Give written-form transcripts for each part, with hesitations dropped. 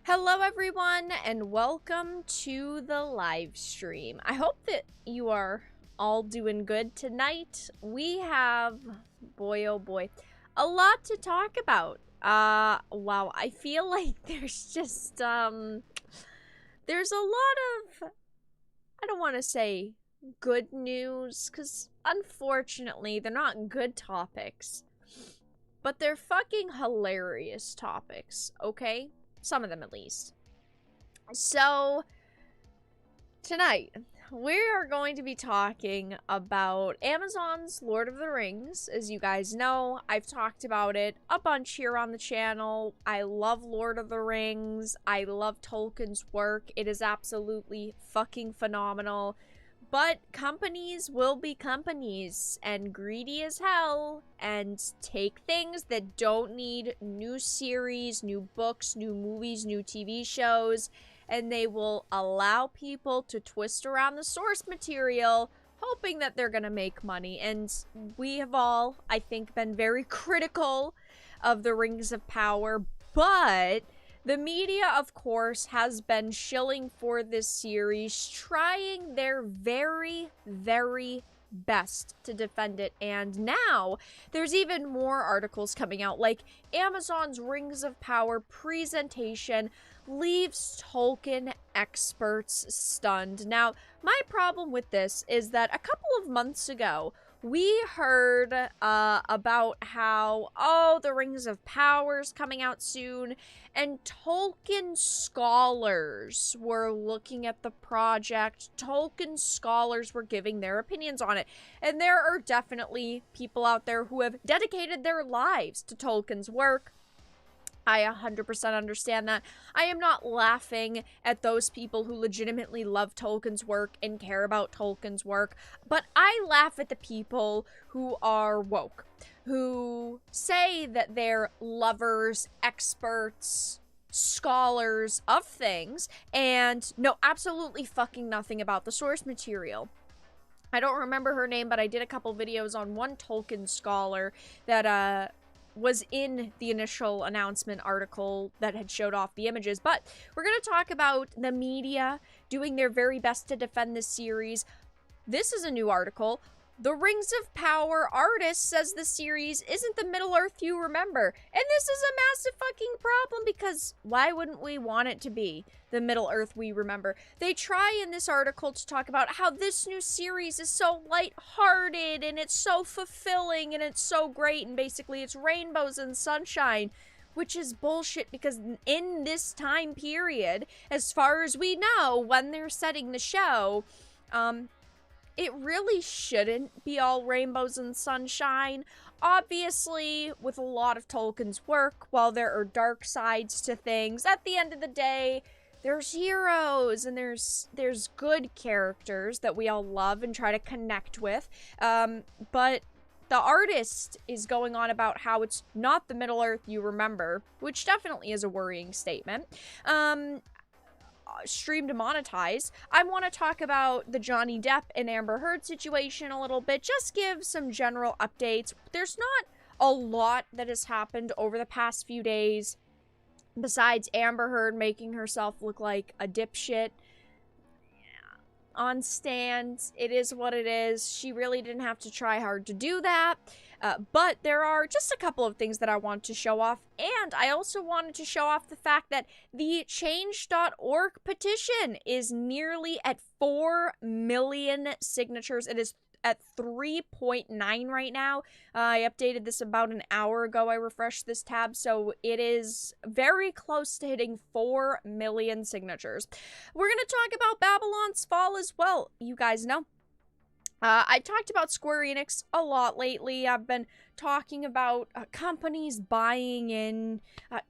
Hello everyone and welcome to the live stream. I hope that you are all doing good tonight. We have, boy oh boy, a lot to talk about. Wow, I feel like there's just, there's a lot of, I don't want to say good news, because unfortunately they're not good topics, but they're fucking hilarious topics, okay? Some of them, at least. So, tonight, we are going to be talking about Amazon's Lord of the Rings. As you guys know, I've talked about it a bunch here on the channel. I love Lord of the Rings. I love Tolkien's work. It is absolutely fucking phenomenal. But companies will be companies and greedy as hell and take things that don't need new series, new books, new movies, new TV shows, and they will allow people to twist around the source material, hoping that they're gonna make money. And we have all, I think, been very critical of the Rings of Power, but the media, of course, has been shilling for this series, trying their very, very best to defend it. And now, there's even more articles coming out, like Amazon's Rings of Power presentation leaves Tolkien experts stunned. Now, my problem with this is that a couple of months ago, we heard about how, the Rings of Power's coming out soon, and Tolkien scholars were looking at the project. Tolkien scholars were giving their opinions on it. And there are definitely people out there who have dedicated their lives to Tolkien's work. I 100% understand that. I am not laughing at those people who legitimately love Tolkien's work and care about Tolkien's work, but I laugh at the people who are woke, who say that they're lovers, experts, scholars of things, and know absolutely fucking nothing about the source material. I don't remember her name, but I did a couple videos on one Tolkien scholar that, was in the initial announcement article that had showed off the images. But we're going to talk about the media doing their very best to defend this series. This is a new article. The Rings of Power artist says the series isn't the Middle-earth you remember. And this is a massive fucking problem, because why wouldn't we want it to be the Middle-earth we remember? They try in this article to talk about how this new series is so lighthearted and it's so fulfilling and it's so great, and basically it's rainbows and sunshine, which is bullshit, because in this time period, as far as we know, when they're setting the show, it really shouldn't be all rainbows and sunshine. Obviously, with a lot of Tolkien's work, while there are dark sides to things, at the end of the day, there's heroes and there's good characters that we all love and try to connect with. But the artist is going on about how it's not the Middle-earth you remember, which definitely is a worrying statement. Stream to monetize. I want to talk about the Johnny Depp and Amber Heard situation a little bit, just give some general updates. There's not a lot that has happened over the past few days, besides Amber Heard making herself look like a dipshit on stands. It is what it is. She really didn't have to try hard to do that. But there are just a couple of things that I want to show off. And I also wanted to show off the fact that the change.org petition is nearly at 4 million signatures. It is at 3.9 right now. I updated this about an hour ago. I refreshed this tab, so it is very close to hitting 4 million signatures. We're going to talk about Babylon's Fall as well. You guys know I talked about Square Enix a lot lately. I've been talking about companies buying in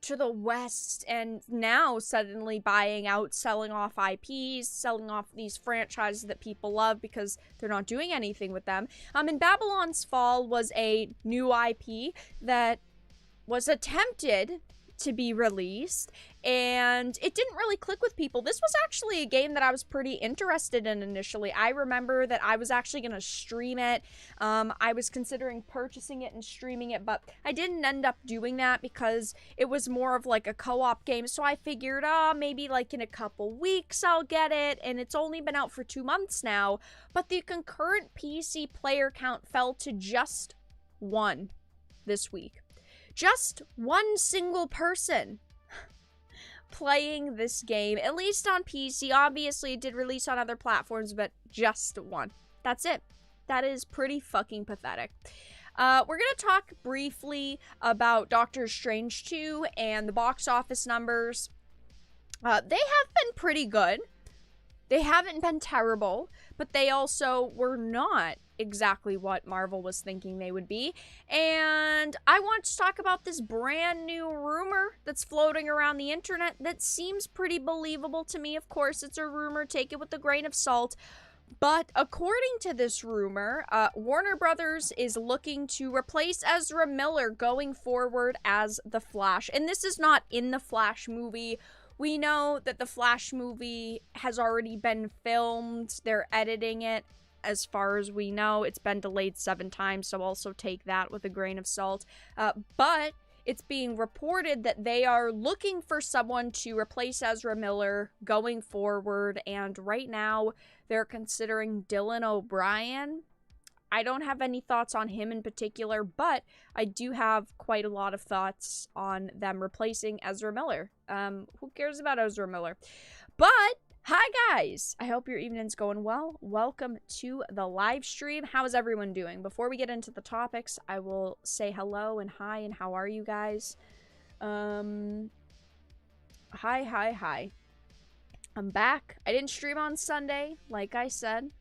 to the West, and now suddenly buying out, selling off IPs, selling off these franchises that people love because they're not doing anything with them. And Babylon's Fall was a new IP that was attempted to be released, and it didn't really click with people. This was actually a game that I was pretty interested in initially. I remember that I was actually going to stream it. I was considering purchasing it and streaming it, but I didn't end up doing that because it was more of like a co-op game. So I figured, maybe like in a couple weeks I'll get it, and it's only been out for 2 months now. But the concurrent PC player count fell to just 1 this week. Just one single person playing this game, at least on PC. Obviously, it did release on other platforms, but just one. That's it. That is pretty fucking pathetic. We're going to talk briefly about Doctor Strange 2 and the box office numbers. They have been pretty good. They haven't been terrible, but they also were not exactly what Marvel was thinking they would be. And I want to talk about this brand new rumor that's floating around the internet that seems pretty believable to me. Of course, it's a rumor, take it with a grain of salt. But according to this rumor, Warner Brothers is looking to replace Ezra Miller going forward as the Flash. And this is not in the Flash movie. We know that the Flash movie has already been filmed. They're editing it. As far as we know, it's been delayed 7 times, so also take that with a grain of salt. But it's being reported that they are looking for someone to replace Ezra Miller going forward, and right now they're considering Dylan O'Brien. I don't have any thoughts on him in particular, but I do have quite a lot of thoughts on them replacing Ezra Miller. Who cares about Ezra Miller? But hi guys, I hope your evening's going well. Welcome to the live stream. How is everyone doing? Before we get into the topics, I will say hello and hi and how are you guys? Hi. I'm back. I didn't stream on Sunday, like I said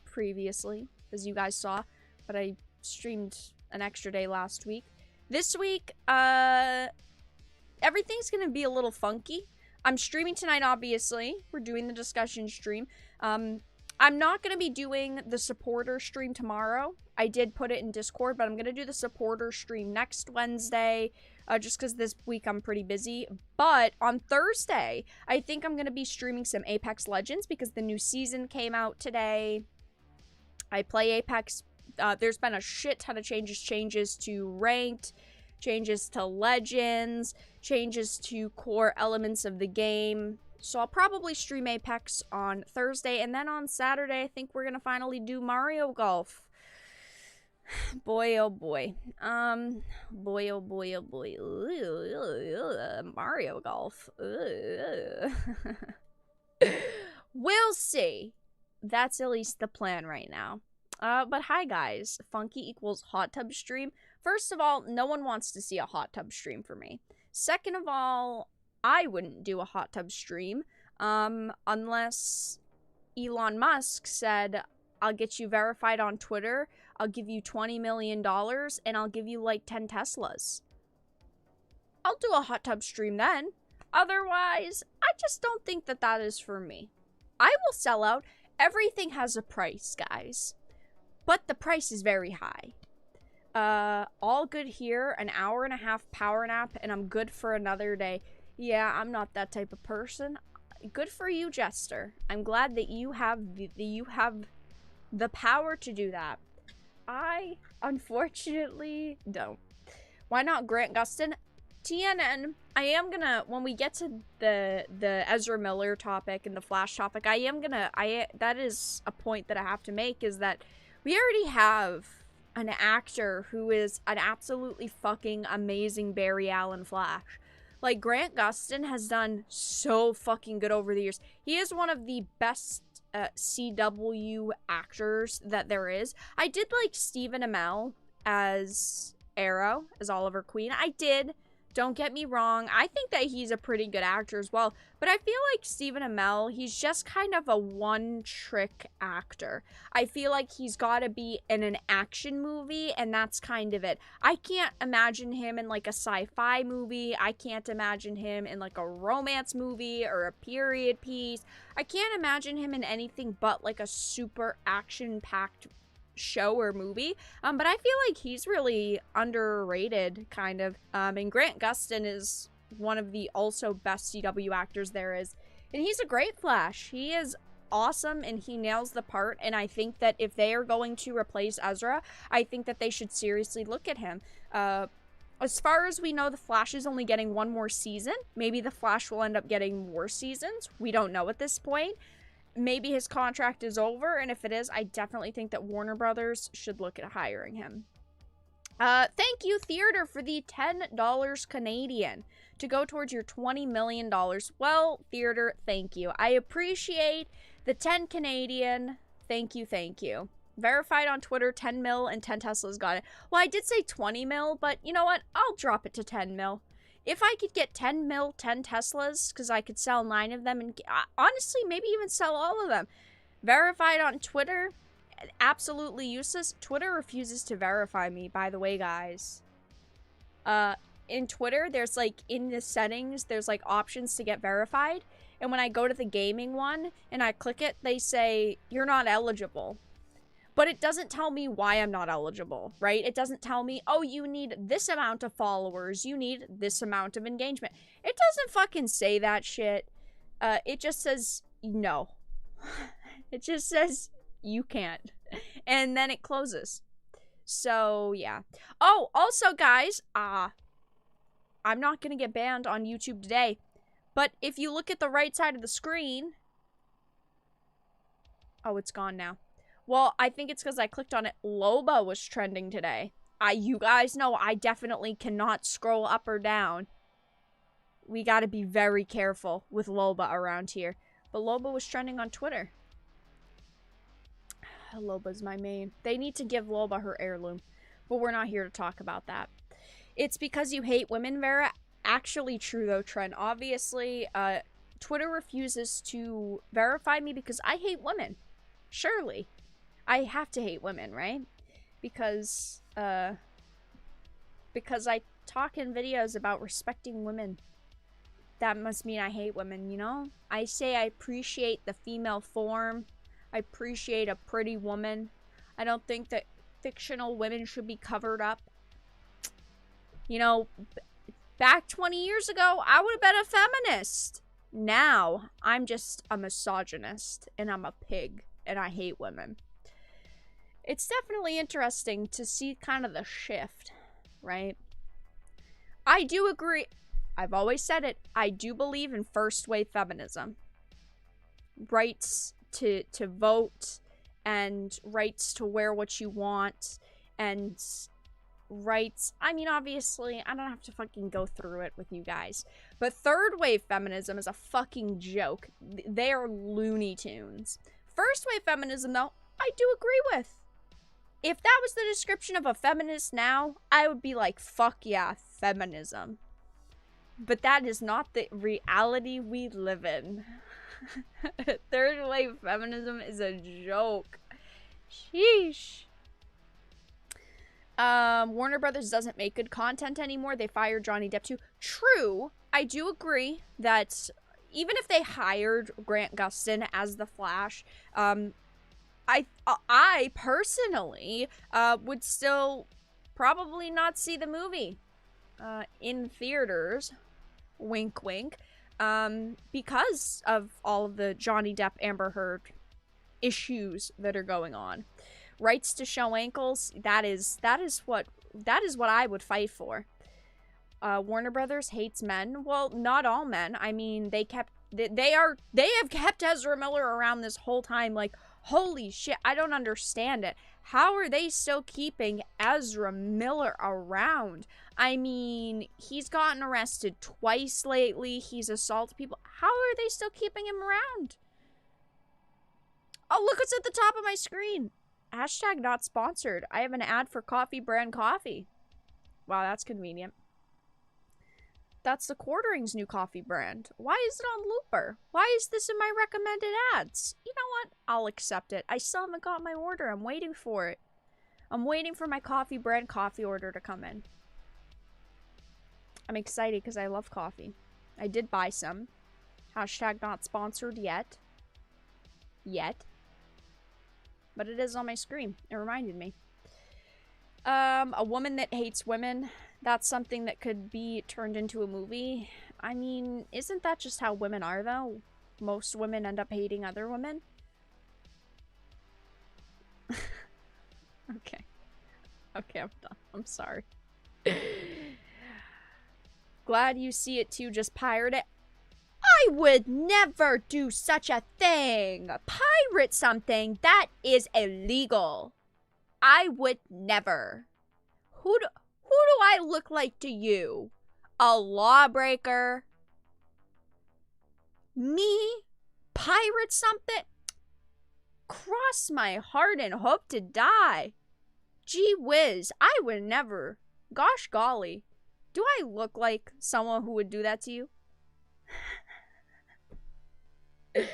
previously, as you guys saw, but I streamed an extra day last week. This week, everything's gonna be a little funky. I'm streaming tonight, obviously. We're doing the discussion stream. I'm not going to be doing the supporter stream tomorrow. I did put it in Discord, but I'm going to do the supporter stream next Wednesday, just because this week I'm pretty busy. But on Thursday, I think I'm going to be streaming some Apex Legends because the new season came out today. I play Apex. There's been a shit ton of changes to ranked, changes to legends, changes to core elements of the game. So I'll probably stream Apex on Thursday, and then on Saturday I think we're gonna finally do Mario Golf. Boy oh boy. Boy oh boy oh boy. Mario Golf. We'll see. That's at least the plan right now. But hi guys, funky equals hot tub stream. First of all, no one wants to see a hot tub stream for me. Second of all, I wouldn't do a hot tub stream, unless Elon Musk said, I'll get you verified on Twitter, I'll give you $20 million, and I'll give you like 10 Teslas. I'll do a hot tub stream then. Otherwise, I just don't think that that is for me. I will sell out. Everything has a price, guys. But the price is very high. All good here, an hour and a half power nap, and I'm good for another day. Yeah, I'm not that type of person. Good for you, Jester. I'm glad that you have the power to do that. I, unfortunately, don't. Why not Grant Gustin? TNN, I am gonna, when we get to the Ezra Miller topic and the Flash topic, that is a point that I have to make, is that we already have an actor who is an absolutely fucking amazing Barry Allen Flash. Like, Grant Gustin has done so fucking good over the years. He is one of the best CW actors that there is. I did like Stephen Amell as Arrow, as Oliver Queen. I did. Don't get me wrong. I think that he's a pretty good actor as well. But I feel like Stephen Amell, he's just kind of a one-trick actor. I feel like he's got to be in an action movie, and that's kind of it. I can't imagine him in, like, a sci-fi movie. I can't imagine him in, like, a romance movie or a period piece. I can't imagine him in anything but, like, a super action-packed show or movie, but I feel like he's really underrated, kind of, and Grant Gustin is one of the also best CW actors there is. And he's a great Flash. He is awesome and he nails the part, and I think that if they are going to replace Ezra, I think that they should seriously look at him. As far as we know, the Flash is only getting one more season. Maybe the Flash will end up getting more seasons. We don't know at this point. Maybe his contract is over, and if it is, I definitely think that Warner Brothers should look at hiring him. Thank you, Theater, for the $10 Canadian to go towards your $20 million. Well, Theater, thank you. I appreciate the 10 Canadian. Thank you, thank you. Verified on Twitter, 10 mil and 10 Teslas got it. Well, I did say 20 mil, but you know what? I'll drop it to 10 mil. If I could get 10 mil, 10 Teslas, because I could sell 9 of them, and honestly, maybe even sell all of them. Verified on Twitter, absolutely useless. Twitter refuses to verify me, by the way, guys. In Twitter, there's like, in the settings, there's like options to get verified. And when I go to the gaming one and I click it, they say, you're not eligible. But it doesn't tell me why I'm not eligible, right? It doesn't tell me, oh, you need this amount of followers. You need this amount of engagement. It doesn't fucking say that shit. It just says, no. It just says, you can't. And then it closes. So, yeah. Oh, also, guys, I'm not going to get banned on YouTube today. But if you look at the right side of the screen... Oh, it's gone now. Well, I think it's because I clicked on it. Loba was trending today. You guys know I definitely cannot scroll up or down. We gotta be very careful with Loba around here. But Loba was trending on Twitter. Loba's my main. They need to give Loba her heirloom. But we're not here to talk about that. It's because you hate women, Vera. Actually true, though, Trent. Obviously, Twitter refuses to verify me because I hate women. Surely. I have to hate women, right? Because I talk in videos about respecting women. That must mean I hate women, you know? I say I appreciate the female form. I appreciate a pretty woman. I don't think that fictional women should be covered up. You know, back 20 years ago, I would have been a feminist. Now, I'm just a misogynist, and I'm a pig, and I hate women. It's definitely interesting to see kind of the shift, right? I do agree. I've always said it. I do believe in first wave feminism. Rights to vote and rights to wear what you want and rights. I mean, obviously, I don't have to fucking go through it with you guys. But third wave feminism is a fucking joke. They are Looney Tunes. First wave feminism, though, I do agree with. If that was the description of a feminist now, I would be like, fuck yeah, feminism. But that is not the reality we live in. Third wave feminism is a joke. Sheesh. Warner Brothers doesn't make good content anymore. They fired Johnny Depp too. True. I do agree that even if they hired Grant Gustin as the Flash, I personally would still probably not see the movie in theaters, wink wink, because of all of the Johnny Depp Amber Heard issues that are going on. Rights to show ankles, that is what I would fight for. Warner Brothers hates men. Well, not all men. I mean, they have kept Ezra Miller around this whole time. Like, holy shit, I don't understand it. How are they still keeping Ezra Miller around? I mean, he's gotten arrested twice lately. He's assaulted people. How are they still keeping him around? Oh, look what's at the top of my screen. Hashtag not sponsored. I have an ad for coffee brand coffee. Wow, that's convenient. That's the Quartering's new coffee brand. Why is it on Looper? Why is this in my recommended ads? You know what? I'll accept it. I still haven't got my order. I'm waiting for it. I'm waiting for my coffee brand coffee order to come in. I'm excited because I love coffee. I did buy some. Hashtag not sponsored yet. But it is on my screen. It reminded me. A woman that hates women. that's something that could be turned into a movie. I mean, isn't that just how women are, though? Most women end up hating other women. Okay. Okay, I'm done. I'm sorry. Glad you see it too, just pirate it. I would never do such a thing. Pirate something that is illegal. I would never. Who do I look like to you? A lawbreaker? Me? Pirate something? Cross my heart and hope to die. Gee whiz, I would never. Gosh golly. Do I look like someone who would do that to you? Okay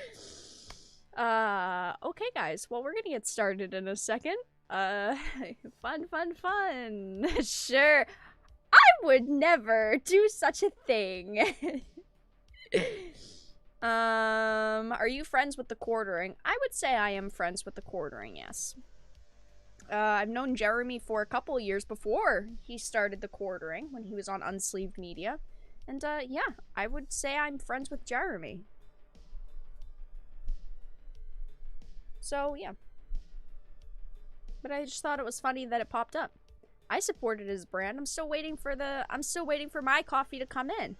guys, well we're gonna get started in a second. Fun. Sure. I would never do such a thing. Are you friends with the Quartering? I would say I am friends with the Quartering, yes. I've known Jeremy for a couple of years before he started the Quartering, when he was on Unsleeved Media. And, yeah, I would say I'm friends with Jeremy. So, yeah. But I just thought it was funny that it popped up. I supported his brand. I'm still waiting for my coffee to come in.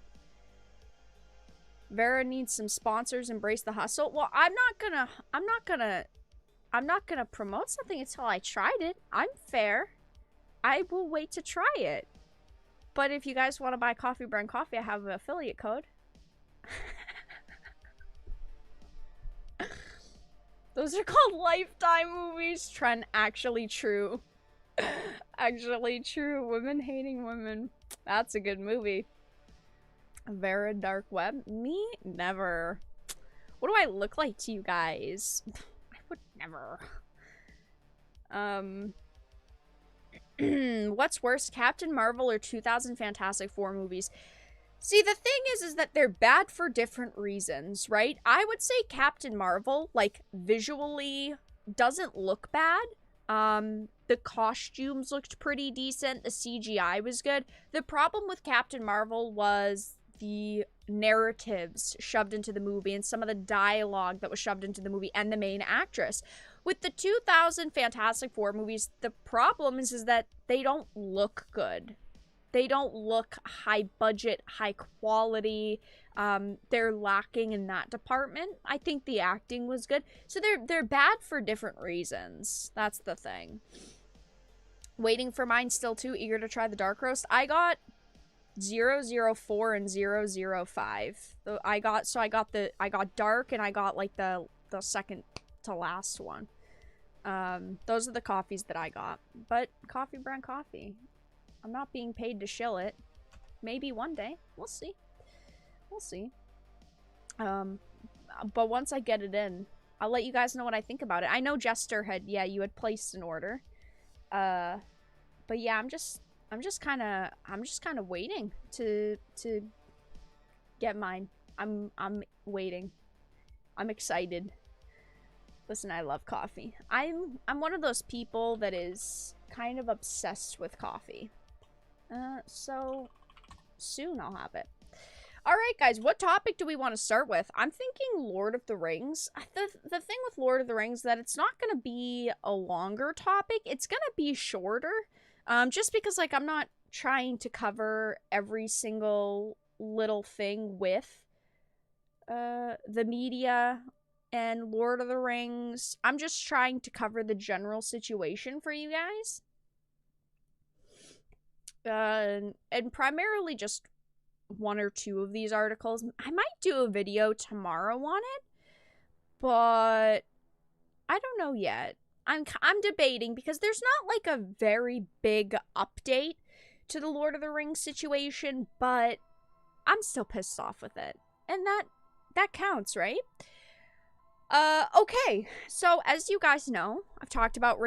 Vera needs some sponsors. Embrace the hustle. Well, I'm not gonna promote something until I tried it. I'm fair. I will wait to try it. But if you guys want to buy Coffee Brand Coffee, I have an affiliate code. Those are called Lifetime movies. Trent, actually true. Actually true. Women hating women. That's a good movie. Varadark Web? Me? Never. What do I look like to you guys? I would never. What's worse, Captain Marvel or 2000 Fantastic Four movies? See, the thing is that they're bad for different reasons, right? I would say Captain Marvel, like, visually doesn't look bad. The costumes looked pretty decent. The CGI was good. The problem with Captain Marvel was the narratives shoved into the movie and some of the dialogue that was shoved into the movie and the main actress. With the 2000 Fantastic Four movies, the problem is that they don't look good. They don't look high budget, high quality. They're lacking in that department. I think the acting was good. So they're bad for different reasons. That's the thing. Waiting for mine still too. Eager to try the dark roast. I got 004 and 005. I got dark and I got like the second to last one. Those are the coffees that I got. But Coffee Brand Coffee. I'm not being paid to shill it. Maybe one day. We'll see. We'll see. But once I get it in, I'll let you guys know what I think about it. I know Jester had, yeah, you had placed an order. But yeah, I'm just kind of waiting to get mine. I'm waiting. I'm excited. Listen, I love coffee. I'm one of those people that is kind of obsessed with coffee. So soon I'll have it. Alright guys, what topic do we want to start with? I'm thinking Lord of the Rings. The thing with Lord of the Rings is that it's not going to be a longer topic. It's going to be shorter. Just because, like, I'm not trying to cover every single little thing with the media and Lord of the Rings. I'm just trying to cover the general situation for you guys. And primarily just one or two of these articles. I might do a video tomorrow on it, but I don't know yet. I'm debating because there's not like a very big update to the Lord of the Rings situation, but I'm still pissed off with it. And that counts, right? Okay. So as you guys know, I've talked about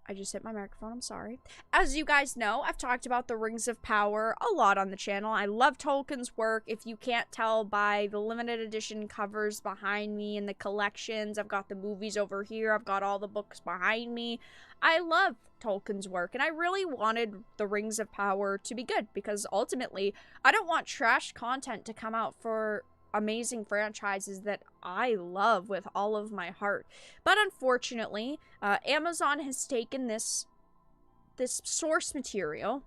I just hit my microphone, I'm sorry. As you guys know, I've talked about the Rings of Power a lot on the channel. I love Tolkien's work. If you can't tell by the limited edition covers behind me and the collections, I've got the movies over here, I've got all the books behind me. I love Tolkien's work, and I really wanted the Rings of Power to be good, because ultimately, I don't want trash content to come out for amazing franchises that I love with all of my heart. But unfortunately, Amazon has taken this source material,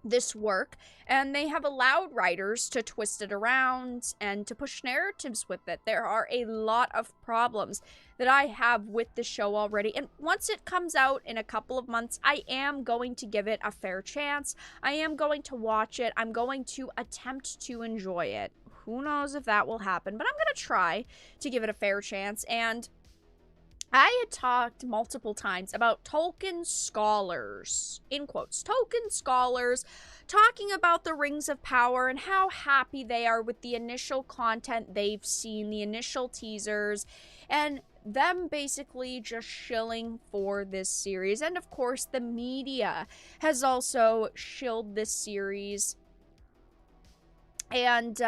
this work, and they have allowed writers to twist it around and to push narratives with it. There are a lot of problems that I have with the show already, and once it comes out in a couple of months, I am going to give it a fair chance. I am going to watch it. I'm going to attempt to enjoy it. Who knows if that will happen, but I'm going to try to give it a fair chance. And I had talked multiple times about Tolkien scholars, in quotes, Tolkien scholars, talking about the Rings of Power and how happy they are with the initial content they've seen, the initial teasers, and them basically just shilling for this series. And of course, the media has also shilled this series. And,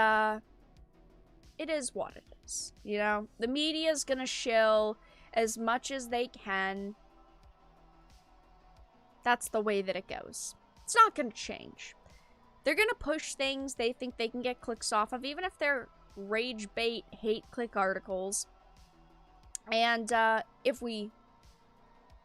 it is what it is, you know? The media's gonna shill as much as they can. That's the way that it goes. It's not gonna change. They're gonna push things they think they can get clicks off of, even if they're rage bait, hate click articles. And, if we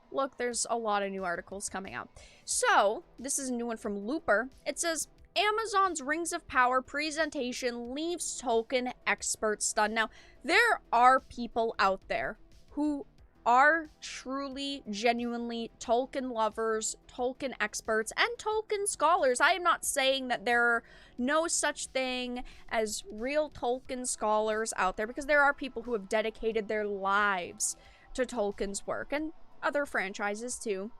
look, there's a lot of new articles coming out. So, this is a new one from Looper. It says, Amazon's Rings of Power presentation leaves Tolkien experts stunned. Now, there are people out there who are truly, genuinely Tolkien lovers, Tolkien experts, and Tolkien scholars. I am not saying that there are no such thing as real Tolkien scholars out there, because there are people who have dedicated their lives to Tolkien's work, and other franchises too.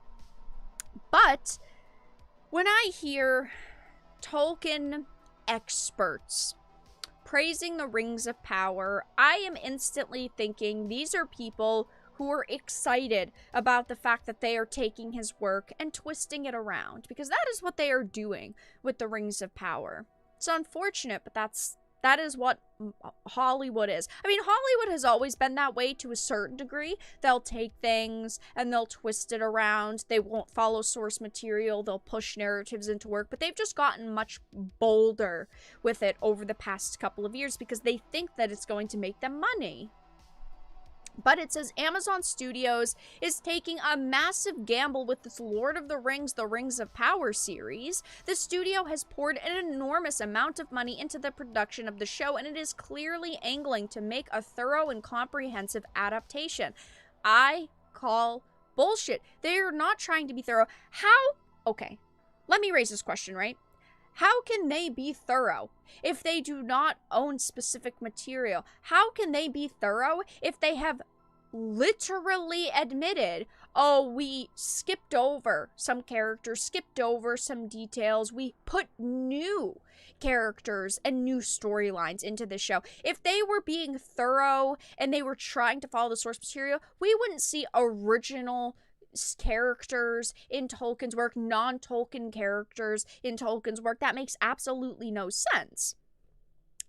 But when I hear Tolkien experts praising the Rings of Power, I am instantly thinking these are people who are excited about the fact that they are taking his work and twisting it around, because that is what they are doing with the Rings of Power. It's unfortunate, but that is what Hollywood is. I mean, Hollywood has always been that way to a certain degree. They'll take things and they'll twist it around. They won't follow source material. They'll push narratives into work, but they've just gotten much bolder with it over the past couple of years because they think that it's going to make them money. But it says Amazon Studios is taking a massive gamble with this Lord of the Rings of Power series. The studio has poured an enormous amount of money into the production of the show, and it is clearly angling to make a thorough and comprehensive adaptation. I call bullshit. They are not trying to be thorough. How? Okay, let me raise this question, right? How can they be thorough if they do not own specific material? How can they be thorough if they have literally admitted, oh, we skipped over some characters, skipped over some details, we put new characters and new storylines into the show? If they were being thorough and they were trying to follow the source material, we wouldn't see original characters in Tolkien's work, non-Tolkien characters in Tolkien's work. That makes absolutely no sense.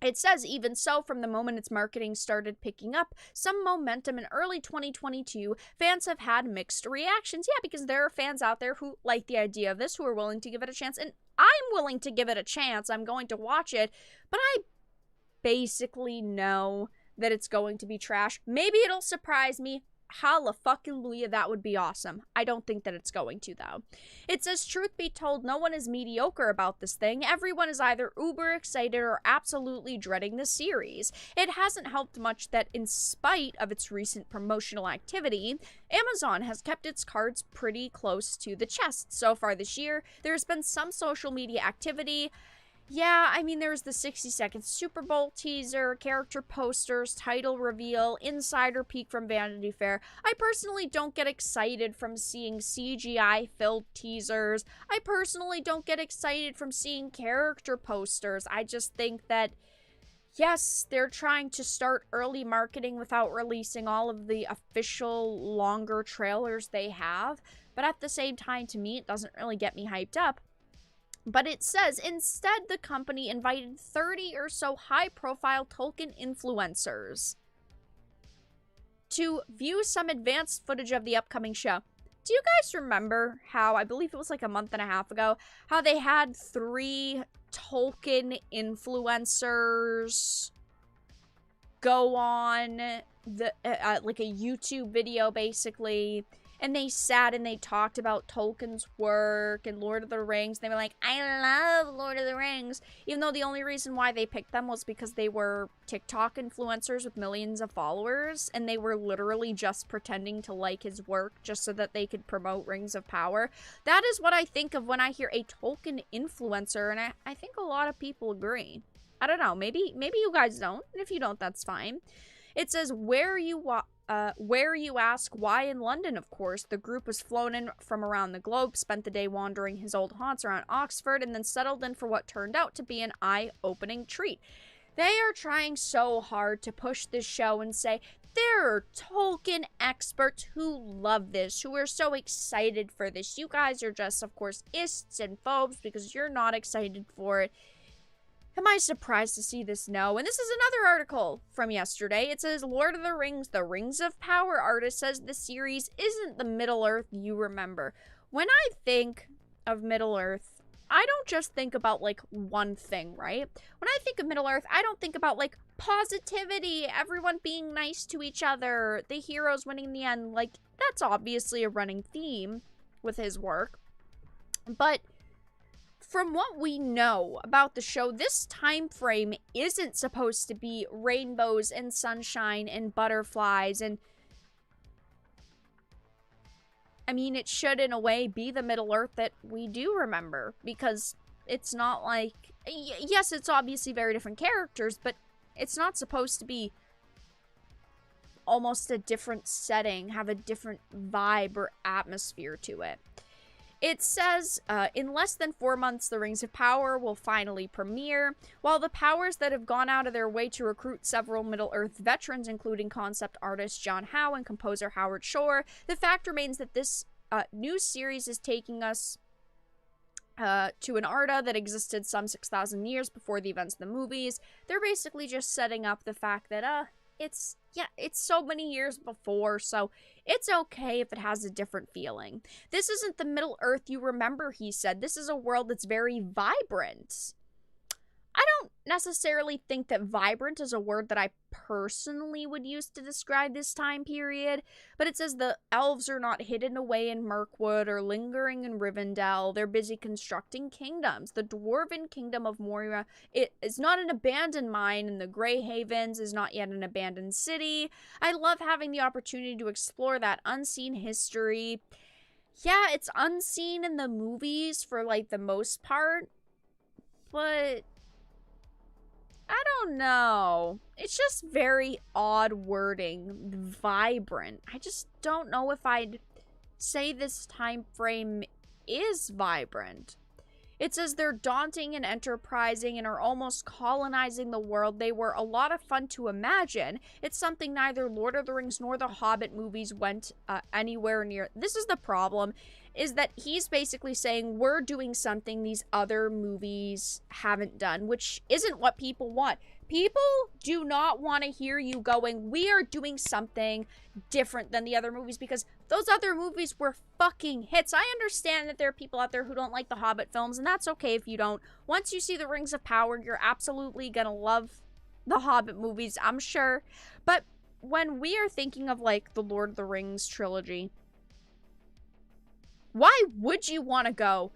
It says, even so, from the moment its marketing started picking up some momentum in early 2022, fans have had mixed reactions. Yeah, because there are fans out there who like the idea of this, who are willing to give it a chance, and I'm willing to give it a chance. I'm going to watch it, but I basically know that it's going to be trash. Maybe it'll surprise me. Hallelujah, that would be awesome. I don't think that it's going to, though. It says, truth be told, no one is mediocre about this thing. Everyone is either uber excited or absolutely dreading the series. It hasn't helped much that, in spite of its recent promotional activity, Amazon has kept its cards pretty close to the chest. So far this year, there's been some social media activity. Yeah, I mean, there's the 60-second Super Bowl teaser, character posters, title reveal, insider peek from Vanity Fair. I personally don't get excited from seeing CGI-filled teasers. I personally don't get excited from seeing character posters. I just think that, Yes, they're trying to start early marketing without releasing all of the official longer trailers they have. But at the same time, to me, it doesn't really get me hyped up. But it says, instead, the company invited 30 or so high-profile Tolkien influencers to view some advanced footage of the upcoming show. Do you guys remember how, I believe it was like a month and a half ago, how they had 3 Tolkien influencers go on the like a YouTube video, basically, and they sat and they talked about Tolkien's work and Lord of the Rings. They were like, I love Lord of the Rings, even though the only reason why they picked them was because they were TikTok influencers with millions of followers, and they were literally just pretending to like his work just so that they could promote Rings of Power. That is what I think of when I hear a Tolkien influencer, and I think a lot of people agree. I don't know, maybe you guys don't, and if you don't, that's fine. It says, where you ask, why in London, of course. The group was flown in from around the globe, spent the day wandering his old haunts around Oxford, and then settled in for what turned out to be an eye-opening treat. They are trying so hard to push this show and say, there are Tolkien experts who love this, who are so excited for this. You guys are just, of course, ists and phobes because you're not excited for it. Am I surprised to see this? No. And this is another article from yesterday. It says, Lord of the Rings, the Rings of Power artist says the series isn't the Middle-earth you remember. When I think of Middle-earth, I don't just think about, like, one thing, right? When I think of Middle-earth, I don't think about, like, positivity, everyone being nice to each other, the heroes winning in the end. Like, that's obviously a running theme with his work. But from what we know about the show, this time frame isn't supposed to be rainbows and sunshine and butterflies, and I mean, it should in a way be the Middle-earth that we do remember, because it's not like, yes, it's obviously very different characters, but it's not supposed to be almost a different setting, have a different vibe or atmosphere to it. It says, in less than 4 months, The Rings of Power will finally premiere. While the powers that have gone out of their way to recruit several Middle-earth veterans, including concept artist John Howe and composer Howard Shore, the fact remains that this new series is taking us to an Arda that existed some 6,000 years before the events of the movies. They're basically just setting up the fact that, it's so many years before, so it's okay if it has a different feeling. This isn't the Middle-earth you remember, he said. This is a world that's very vibrant. I don't necessarily think that vibrant is a word that I personally would use to describe this time period, but it says the elves are not hidden away in Mirkwood or lingering in Rivendell. They're busy constructing kingdoms. The dwarven kingdom of Moria is not an abandoned mine, and the Grey Havens is not yet an abandoned city. I love having the opportunity to explore that unseen history. Yeah, it's unseen in the movies for, like, the most part, but I don't know. It's just very odd wording. Vibrant. I just don't know if I'd say this time frame is vibrant. It says they're daunting and enterprising and are almost colonizing the world. They were a lot of fun to imagine. It's something neither Lord of the Rings nor the Hobbit movies went anywhere near. This is the problem, is that he's basically saying we're doing something these other movies haven't done, which isn't what people want. People do not want to hear you going, we are doing something different than the other movies, because those other movies were fucking hits. I understand that there are people out there who don't like the Hobbit films, and that's okay if you don't. Once you see the Rings of Power, you're absolutely gonna love the Hobbit movies, I'm sure. But when we are thinking of, like, the Lord of the Rings trilogy, why would you want to go,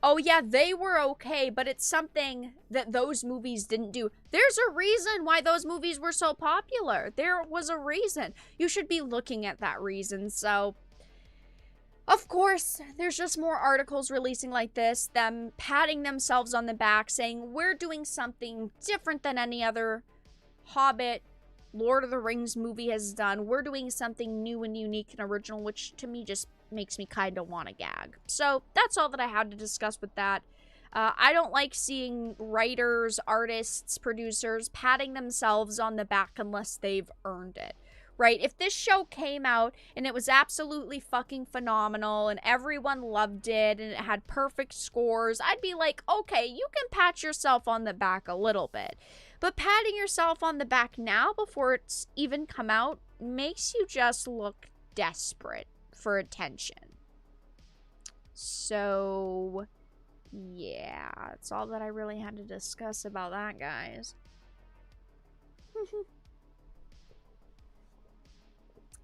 oh yeah, they were okay, but it's something that those movies didn't do? There's a reason why those movies were so popular. There was a reason. You should be looking at that reason. So, of course, there's just more articles releasing like this, them patting themselves on the back, saying we're doing something different than any other Hobbit, Lord of the Rings movie has done. We're doing something new and unique and original, which to me just makes me kind of want to gag. So that's all that I had to discuss with that. I don't like seeing writers, artists, producers patting themselves on the back unless they've earned it. Right? If this show came out and it was absolutely fucking phenomenal and everyone loved it and it had perfect scores, I'd be like, okay, you can pat yourself on the back a little bit. But patting yourself on the back now before it's even come out makes you just look desperate for attention. So, yeah, that's all that I really had to discuss about that, guys.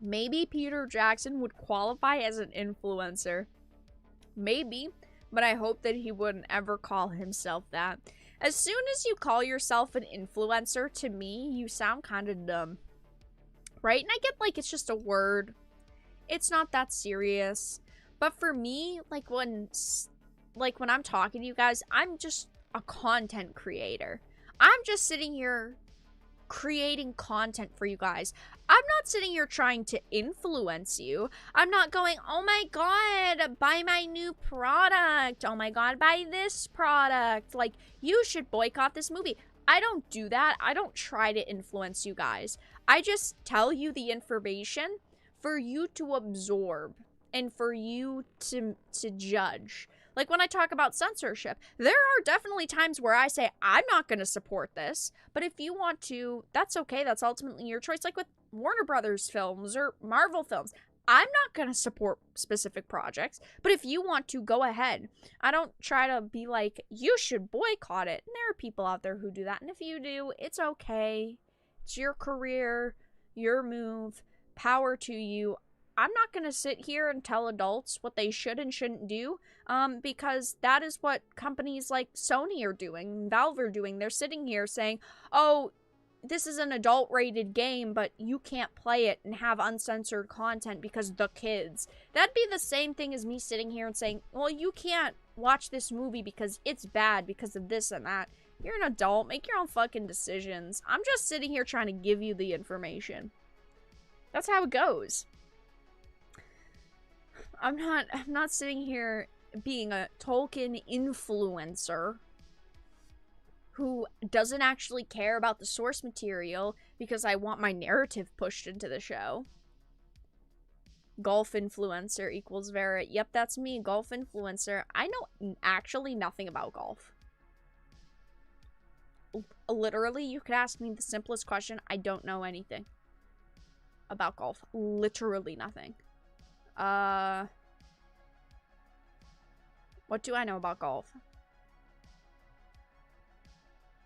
Maybe Peter Jackson would qualify as an influencer. Maybe, but I hope that he wouldn't ever call himself that. As soon as you call yourself an influencer, to me, you sound kind of dumb. Right? And I get like it's just a word. It's not that serious. But for me, like when I'm talking to you guys, I'm just a content creator. I'm just sitting here creating content for you guys. I'm not sitting here trying to influence you. I'm not going, oh my god, buy my new product. Oh my god, buy this product. Like, you should boycott this movie. I don't do that. I don't try to influence you guys. I just tell you the information for you to absorb and for you to judge. Like when I talk about censorship, there are definitely times where I say, I'm not going to support this. But if you want to, that's okay. That's ultimately your choice. Like with Warner Brothers films or Marvel films, I'm not going to support specific projects. But if you want to, go ahead. I don't try to be like, you should boycott it. And there are people out there who do that. And if you do, it's okay. It's your career, your move, power to you. I'm not going to sit here and tell adults what they should and shouldn't do, because that is what companies like Sony are doing, Valve are doing. They're sitting here saying, oh, this is an adult-rated game, but you can't play it and have uncensored content because the kids. That'd be the same thing as me sitting here and saying, well, you can't watch this movie because it's bad because of this and that. You're an adult. Make your own fucking decisions. I'm just sitting here trying to give you the information. That's how it goes. I'm not sitting here being a Tolkien influencer who doesn't actually care about the source material because I want my narrative pushed into the show. Golf influencer equals Vera. Yep, that's me, golf influencer. I know actually nothing about golf. Literally, you could ask me the simplest question. I don't know anything about golf. Literally nothing. What do I know about golf?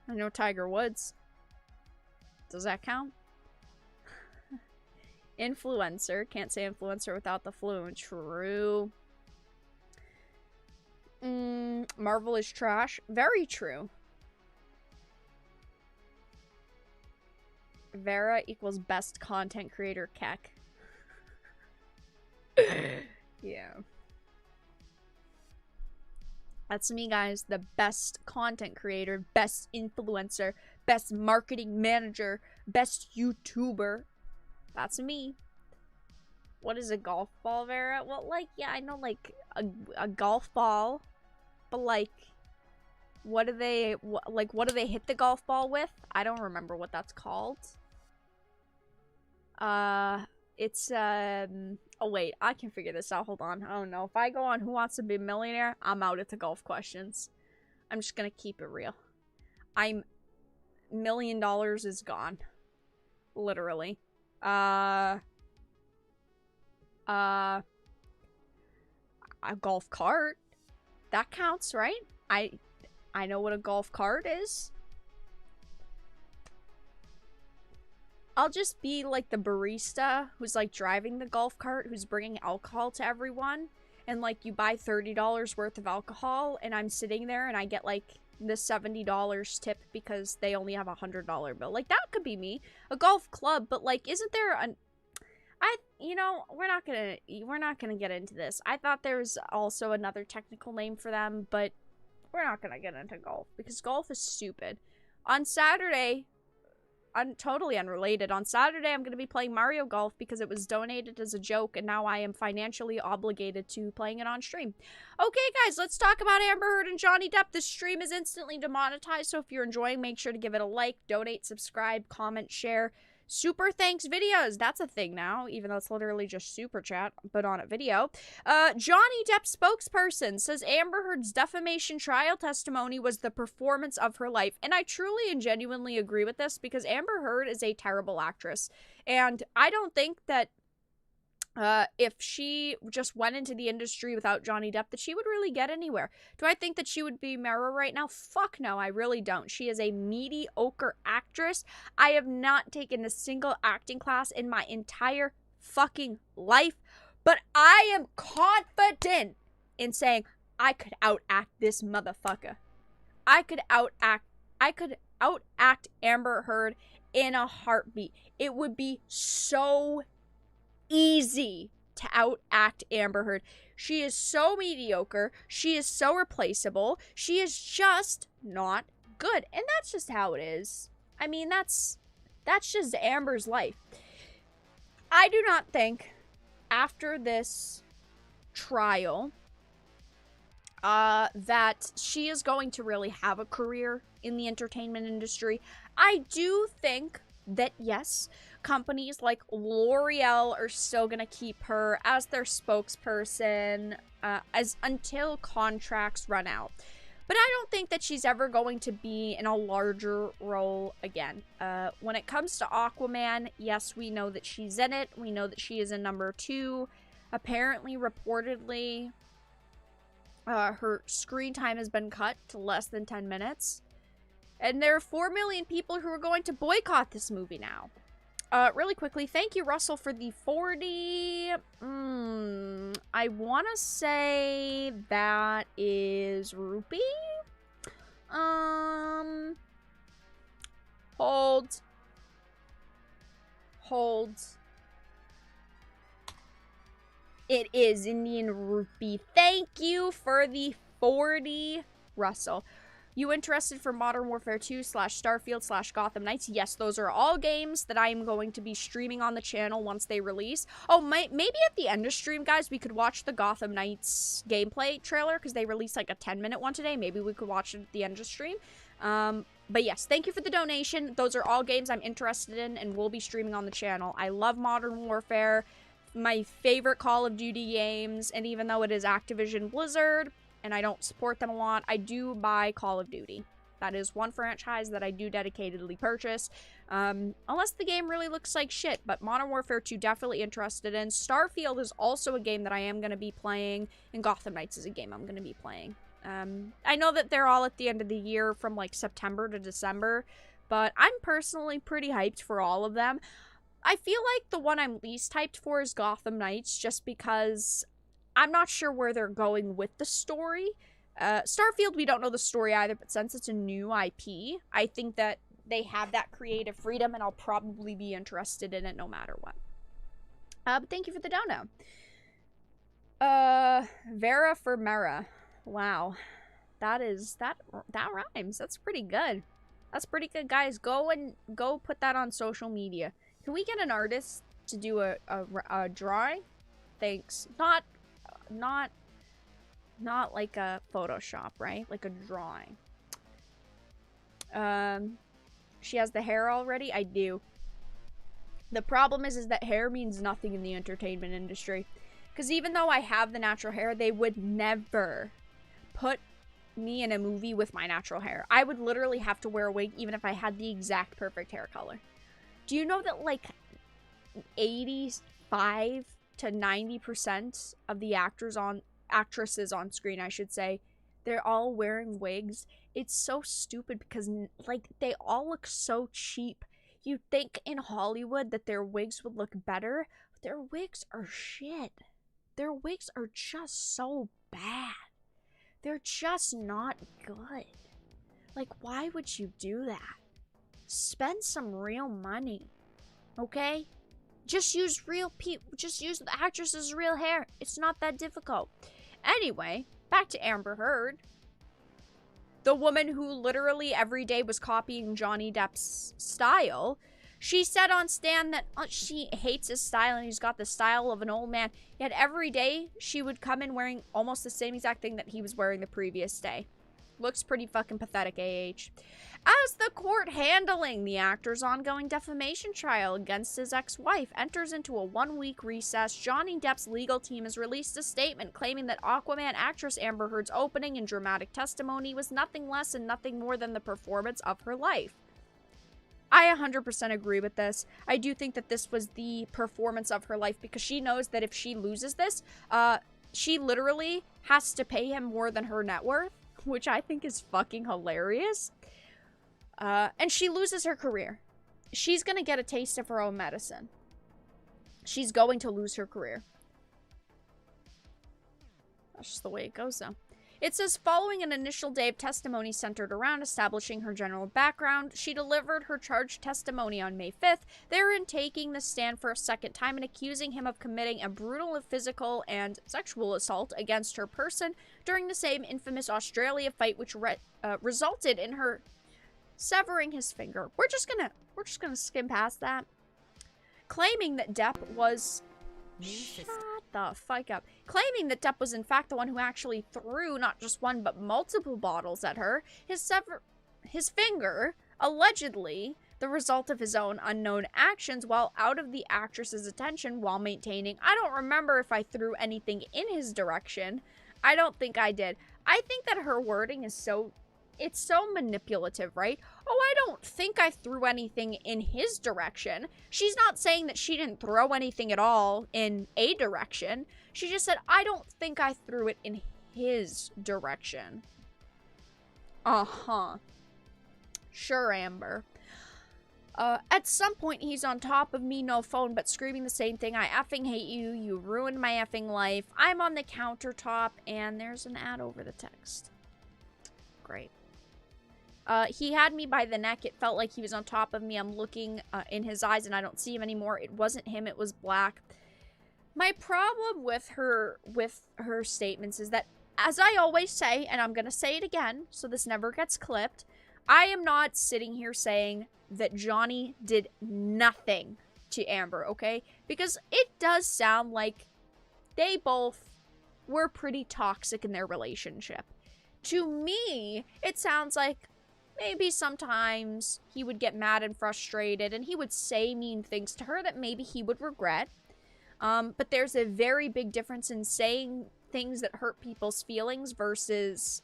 I know Tiger Woods. Does that count? Influencer. Can't say influencer without the flu. True. Marvel is trash. Very true. Vera equals best content creator Keck. Yeah. That's me, guys. The best content creator, best influencer, best marketing manager, best YouTuber. That's me. What is a golf ball, Vera? Well, like, yeah, I know, like, a golf ball. But, like, what do they hit the golf ball with? I don't remember what that's called. It's, oh wait, I can figure this out. Hold on. I don't know. If I go on Who Wants to Be a Millionaire, I'm out at the golf questions. I'm just gonna keep it real. $1 million is gone. Literally. A golf cart. That counts, right? I know what a golf cart is. I'll just be like the barista who's like driving the golf cart, who's bringing alcohol to everyone. And like you buy $30 worth of alcohol and I'm sitting there and I get like the $70 tip because they only have a $100 bill. Like that could be me. A golf club, but like isn't there you know, we're not gonna get into this. I thought there was also another technical name for them, but we're not gonna get into golf because golf is stupid. On Saturday, totally unrelated. On Saturday, I'm going to be playing Mario Golf because it was donated as a joke, and now I am financially obligated to playing it on stream. Okay, guys, let's talk about Amber Heard and Johnny Depp. This stream is instantly demonetized, so if you're enjoying, make sure to give it a like, donate, subscribe, comment, share. Super thanks videos. That's a thing now, even though it's literally just super chat, but on a video. Johnny Depp spokesperson says Amber Heard's defamation trial testimony was the performance of her life. And I truly and genuinely agree with this because Amber Heard is a terrible actress. And I don't think that if she just went into the industry without Johnny Depp, that she would really get anywhere. Do I think that she would be Mara right now? Fuck no, I really don't. She is a mediocre actress. I have not taken a single acting class in my entire fucking life, but I am confident in saying I could outact this motherfucker. I could outact Amber Heard in a heartbeat. It would be so easy to outact Amber Heard. She is so mediocre. She is so replaceable. She is just not good. And that's just how it is. I mean, that's just Amber's life. I do not think after this trial that she is going to really have a career in the entertainment industry. I do think that, yes, companies like L'Oreal are still going to keep her as their spokesperson until contracts run out. But I don't think that she's ever going to be in a larger role again. When it comes to Aquaman, yes, we know that she's in it. We know that she is in number 2. Apparently, reportedly, her screen time has been cut to less than 10 minutes. And there are 4 million people who are going to boycott this movie now. Really quickly, thank you, Russell, for the 40. I want to say that is rupee. Hold. It is Indian rupee. Thank you for the 40, Russell. You interested for Modern Warfare 2 / Starfield / Gotham Knights? Yes, those are all games that I am going to be streaming on the channel once they release. Oh, maybe at the end of stream, guys, we could watch the Gotham Knights gameplay trailer because they released like a 10-minute one today. Maybe we could watch it at the end of stream. But yes, thank you for the donation. Those are all games I'm interested in and will be streaming on the channel. I love Modern Warfare, my favorite Call of Duty games, and even though it is Activision Blizzard, and I don't support them a lot, I do buy Call of Duty. That is one franchise that I do dedicatedly purchase. Unless the game really looks like shit, but Modern Warfare 2 definitely interested in. Starfield is also a game that I am going to be playing, and Gotham Knights is a game I'm going to be playing. I know that they're all at the end of the year from like September to December, but I'm personally pretty hyped for all of them. I feel like the one I'm least hyped for is Gotham Knights, just because I'm not sure where they're going with the story. Starfield, we don't know the story either, but since it's a new IP, I think that they have that creative freedom, and I'll probably be interested in it no matter what. But thank you for the dono. Vera for Mera. Wow. That rhymes. That's pretty good. That's pretty good, guys. Go put that on social media. Can we get an artist to do a drawing? Thanks. Not like a Photoshop, right? Like a drawing. She has the hair already? I do. The problem is that hair means nothing in the entertainment industry. Because even though I have the natural hair, they would never put me in a movie with my natural hair. I would literally have to wear a wig even if I had the exact perfect hair color. Do you know that like 85 to 90% of the actresses on screen, I should say, they're all wearing wigs? It's so stupid because like they all look so cheap. You'd think in Hollywood that their wigs would look better, but their wigs are shit. Their wigs are just so bad. They're just not good. Like, why would you do that? Spend some real money, okay? Just use real people. Just use the actress's real hair. It's not that difficult. Anyway, back to Amber Heard. the woman who literally every day was copying Johnny Depp's style. She said on Stan that she hates his style and he's got the style of an old man. Yet every day she would come in wearing almost the same exact thing that he was wearing the previous day. Looks pretty fucking pathetic, AH. As the court handling the actor's ongoing defamation trial against his ex-wife enters into a 1-week recess, Johnny Depp's legal team has released a statement claiming that Aquaman actress Amber Heard's opening and dramatic testimony was nothing less and nothing more than the performance of her life. I 100% agree with this. I do think that this was the performance of her life because she knows that if she loses this, she literally has to pay him more than her net worth, which I think is fucking hilarious. And she loses her career. She's gonna get a taste of her own medicine. She's going to lose her career. That's just the way it goes, though. It says, following an initial day of testimony centered around establishing her general background, she delivered her charged testimony on May 5th, therein taking the stand for a second time and accusing him of committing a brutal physical and sexual assault against her person during the same infamous Australia fight, which resulted in her severing his finger. We're just gonna skim past that. Claiming that Depp was... Shut the fuck up. Claiming that Depp was in fact the one who actually threw not just one but multiple bottles at her. His finger, allegedly the result of his own unknown actions while out of the actress's attention while maintaining, I don't remember if I threw anything in his direction. I don't think I did. I think that her wording is so... It's so manipulative, right? Oh, I don't think I threw anything in his direction. She's not saying that she didn't throw anything at all in a direction. She just said, I don't think I threw it in his direction. Uh-huh. Sure, Amber. At some point, he's on top of me, no phone, but screaming the same thing. I effing hate you. You ruined my effing life. I'm on the countertop, and there's an ad over the text. Great. He had me by the neck. It felt like he was on top of me. I'm looking in his eyes and I don't see him anymore. It wasn't him, it was black. My problem with her statements is that, as I always say, and I'm gonna say it again, so this never gets clipped, I am not sitting here saying that Johnny did nothing to Amber, okay? Because it does sound like they both were pretty toxic in their relationship. To me, it sounds like maybe sometimes he would get mad and frustrated and he would say mean things to her that maybe he would regret. But there's a very big difference in saying things that hurt people's feelings versus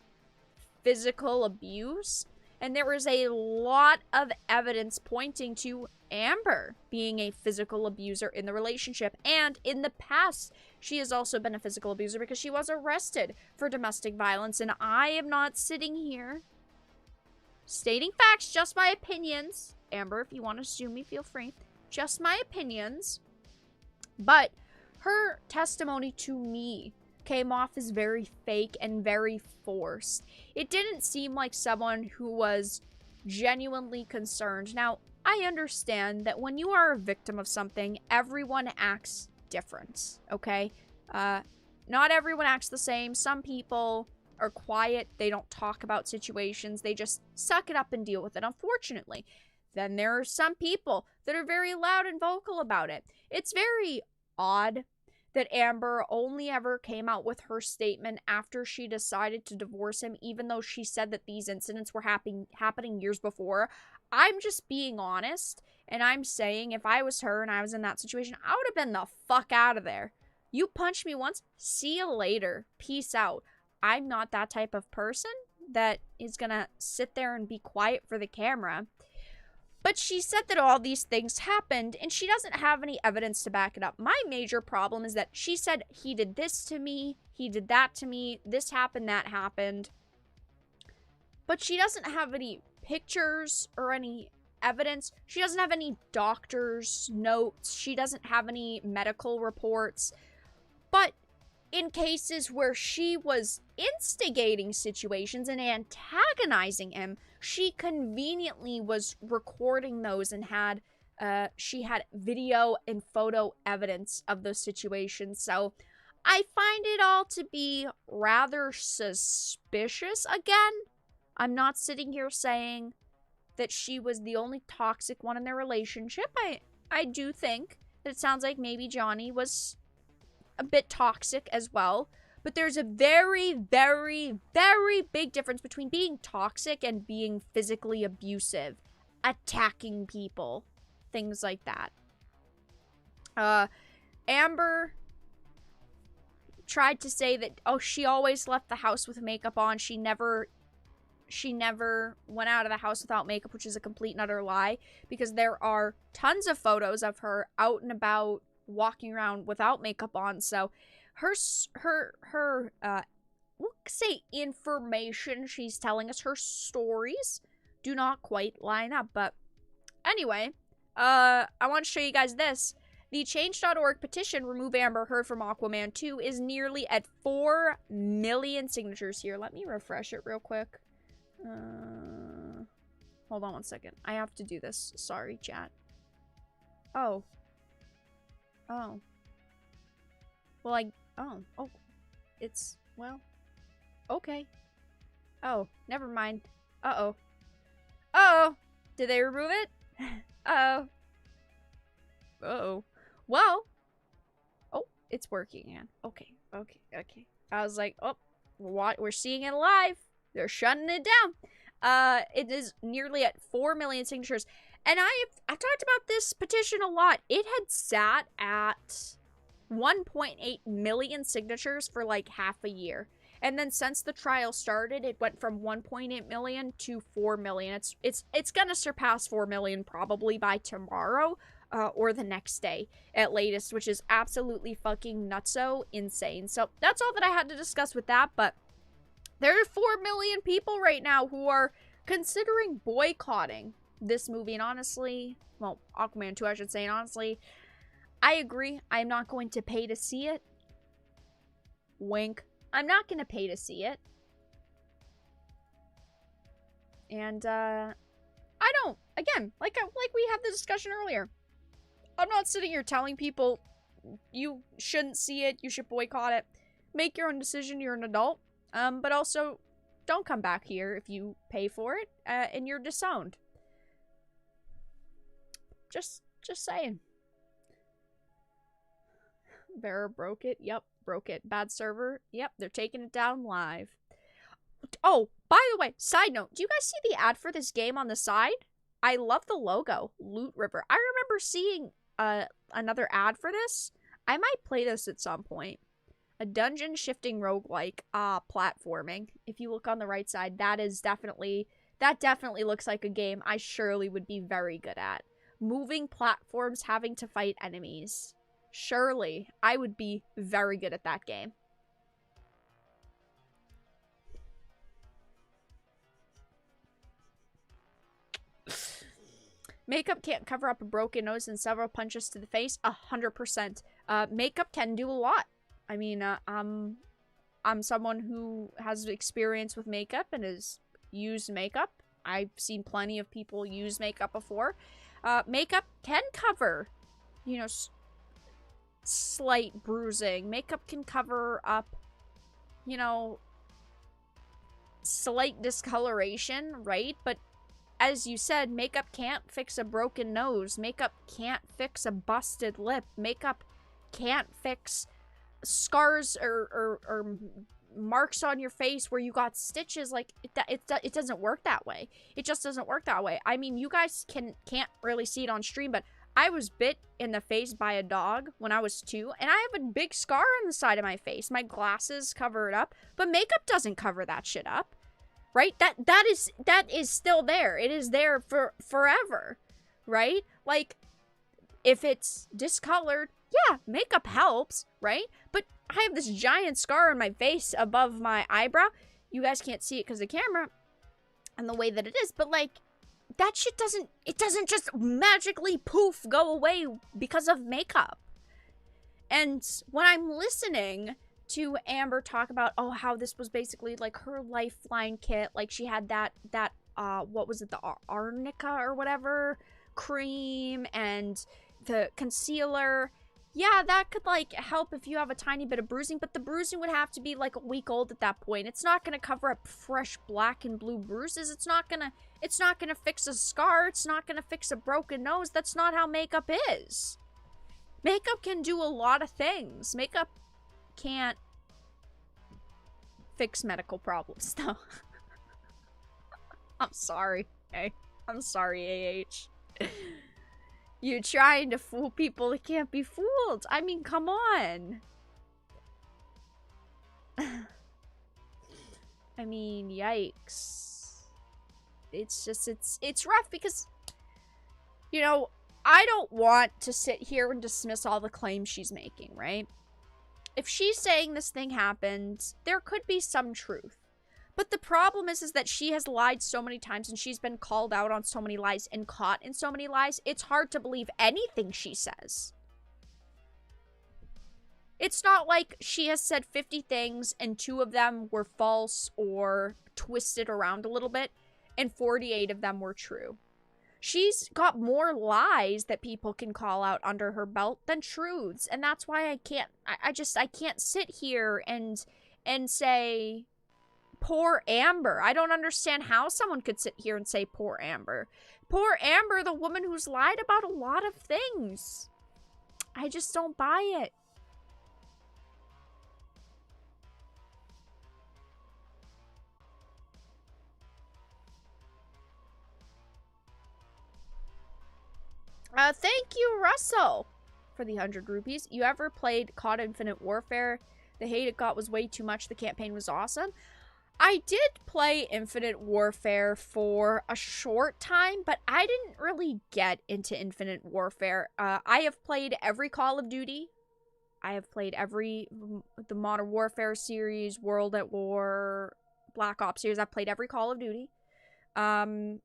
physical abuse. And there is a lot of evidence pointing to Amber being a physical abuser in the relationship. And in the past, she has also been a physical abuser because she was arrested for domestic violence. And I am not sitting here stating facts, just my opinions. Amber, if you want to sue me, feel free. Just my opinions. But her testimony to me came off as very fake and very forced. It didn't seem like someone who was genuinely concerned. Now, I understand that when you are a victim of something, everyone acts different, okay? Not everyone acts the same. Some people are quiet. They don't talk about situations. They just suck it up and deal with it, unfortunately. Then there are some people that are very loud and vocal about it. It's very odd that Amber only ever came out with her statement after she decided to divorce him, even though she said that these incidents were happening years before. I'm just being honest, and I'm saying if I was her and I was in that situation, I would have been the fuck out of there. You punched me once, see you later. Peace out. I'm not that type of person that is gonna sit there and be quiet for the camera. But she said that all these things happened, and she doesn't have any evidence to back it up. My major problem is that she said, he did this to me, he did that to me, this happened, that happened. But she doesn't have any pictures or any evidence. She doesn't have any doctor's notes. She doesn't have any medical reports. But in cases where she was instigating situations and antagonizing him, she conveniently was recording those and she had video and photo evidence of those situations. So I find it all to be rather suspicious again. I'm not sitting here saying that she was the only toxic one in their relationship. I do think that it sounds like maybe Johnny was a bit toxic as well. But there's a very, very, very big difference between being toxic and being physically abusive, attacking people, things like that. Amber tried to say that, oh, she always left the house with makeup on. She never went out of the house without makeup, which is a complete and utter lie, because there are tons of photos of her out and about walking around without makeup on. So her we'll say information she's telling us, her stories do not quite line up. But anyway, I want to show you guys this. The Change.org petition, Remove Amber Heard from Aquaman 2, is nearly at 4 million signatures here. Let me refresh it real quick. Hold on one second. I have to do this. Sorry, chat. Oh. Well, it's, well, okay. Oh, never mind. Uh-oh. Did they remove it? Uh-oh. Well, oh, it's working again. Okay. I was like, oh, we're seeing it live. They're shutting it down. It is nearly at 4 million signatures. And I've talked about this petition a lot. It had sat at 1.8 million signatures for like half a year. And then since the trial started, it went from 1.8 million to 4 million. It's gonna surpass 4 million probably by tomorrow. Or the next day at latest, which is absolutely fucking nutso insane. So that's all that I had to discuss with that, but there are 4 million people right now who are considering boycotting this movie, and honestly, well, Aquaman 2, I should say, and honestly, I agree. I'm not going to pay to see it. Wink. I'm not going to pay to see it. And, I don't, again, like we had the discussion earlier, I'm not sitting here telling people you shouldn't see it, you should boycott it. Make your own decision, you're an adult. But also, don't come back here if you pay for it, and you're disowned. Just saying. Vera broke it. Yep, broke it. Bad server. Yep, they're taking it down live. Oh, by the way, side note, do you guys see the ad for this game on the side? I love the logo, Loot River. I remember seeing another ad for this. I might play this at some point. A dungeon shifting roguelike platforming. If you look on the right side, that definitely looks like a game I surely would be very good at. Moving platforms, having to fight enemies. Surely I would be very good at that game. Makeup can't cover up a broken nose and several punches to the face. 100%. Makeup can do a lot. I mean, I'm someone who has experience with makeup and has used makeup. I've seen plenty of people use makeup before. Makeup can cover, you know, slight bruising. Makeup can cover up, you know, slight discoloration, right? But as you said, makeup can't fix a broken nose. Makeup can't fix a busted lip. Makeup can't fix scars or marks on your face where you got stitches. Like, it doesn't work that way. It just doesn't work that way. I mean, you guys can't really see it on stream, but I was bit in the face by a dog when I was 2, and I have a big scar on the side of my face. My glasses cover it up, but makeup doesn't cover that shit up. Right? That is still there. It is there for forever. Right? Like, if it's discolored, yeah, makeup helps, right? But I have this giant scar on my face above my eyebrow. You guys can't see it because of the camera and the way that it is, but like, that shit doesn't just magically poof go away because of makeup. And when I'm listening to Amber talk about, oh, how this was basically like her lifeline kit, like she had that what was it, the arnica or whatever cream and the concealer, yeah, that could, like, help if you have a tiny bit of bruising, but the bruising would have to be, like, a week old at that point. It's not gonna cover up fresh black and blue bruises. It's not gonna fix a scar. It's not gonna fix a broken nose. That's not how makeup is. Makeup can do a lot of things. Makeup can't fix medical problems, though. I'm sorry, okay? I'm sorry, AH. You're trying to fool people that can't be fooled. I mean, come on. I mean, yikes. It's just, it's rough because, you know, I don't want to sit here and dismiss all the claims she's making, right? If she's saying this thing happened, there could be some truth. But the problem is that she has lied so many times and she's been called out on so many lies and caught in so many lies, it's hard to believe anything she says. It's not like she has said 50 things and 2 of them were false or twisted around a little bit and 48 of them were true. She's got more lies that people can call out under her belt than truths, and that's why I can't sit here and say poor Amber. I don't understand how someone could sit here and say poor Amber. Poor Amber, the woman who's lied about a lot of things. I just don't buy it. Thank you, Russell, for the 100 rupees. You ever played COD Infinite Warfare? The hate it got was way too much. The campaign was awesome. I did play Infinite Warfare for a short time, but I didn't really get into Infinite Warfare. I have played every Call of Duty. I have played the Modern Warfare series, World at War, Black Ops series. I've played every Call of Duty. Infinite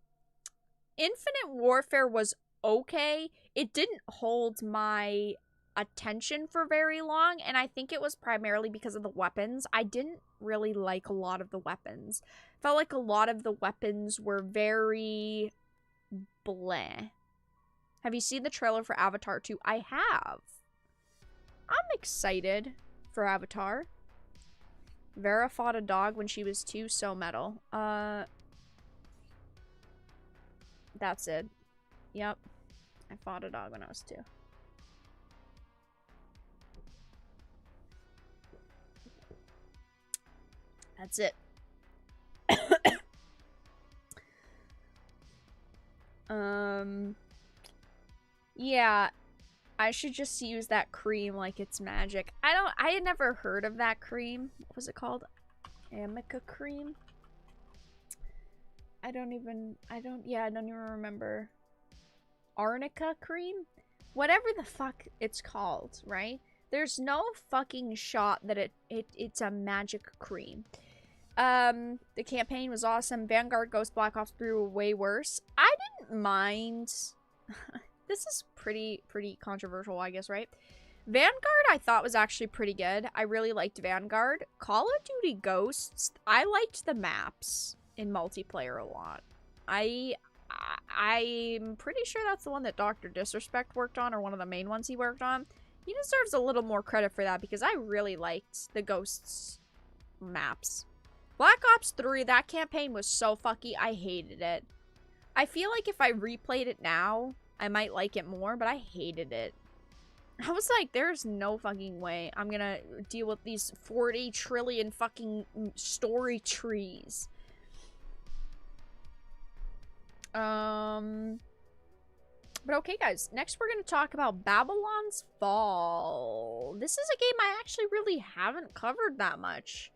Warfare was okay. It didn't hold my attention for very long, and I think it was primarily because of the weapons. I didn't really like a lot of the weapons. Felt like a lot of the weapons were very bleh. Have you seen the trailer for Avatar 2? I have. I'm excited for Avatar. Vera fought a dog when she was 2, so metal. That's it. Yep. I fought a dog when I was 2. That's it. Yeah, I should just use that cream like it's magic. I had never heard of that cream. What was it called? Amica cream? I don't even remember. Arnica cream? Whatever the fuck it's called, right? There's no fucking shot that it's a magic cream. The campaign was awesome. Vanguard, Ghost, Black Ops 3 were way worse. I didn't mind. This is pretty controversial, I guess, right? Vanguard I thought was actually pretty good. I really liked Vanguard. Call of Duty Ghosts, I liked the maps in multiplayer a lot. I'm pretty sure that's the one that Dr. Disrespect worked on, or one of the main ones he worked on. He deserves a little more credit for that because I really liked the Ghosts maps. Black Ops 3, that campaign was so fucky. I hated it. I feel like if I replayed it now, I might like it more, but I hated it. I was like, there's no fucking way I'm gonna deal with these 40 trillion fucking story trees. But okay, guys. Next, we're going to talk about Babylon's Fall. This is a game I actually really haven't covered that much.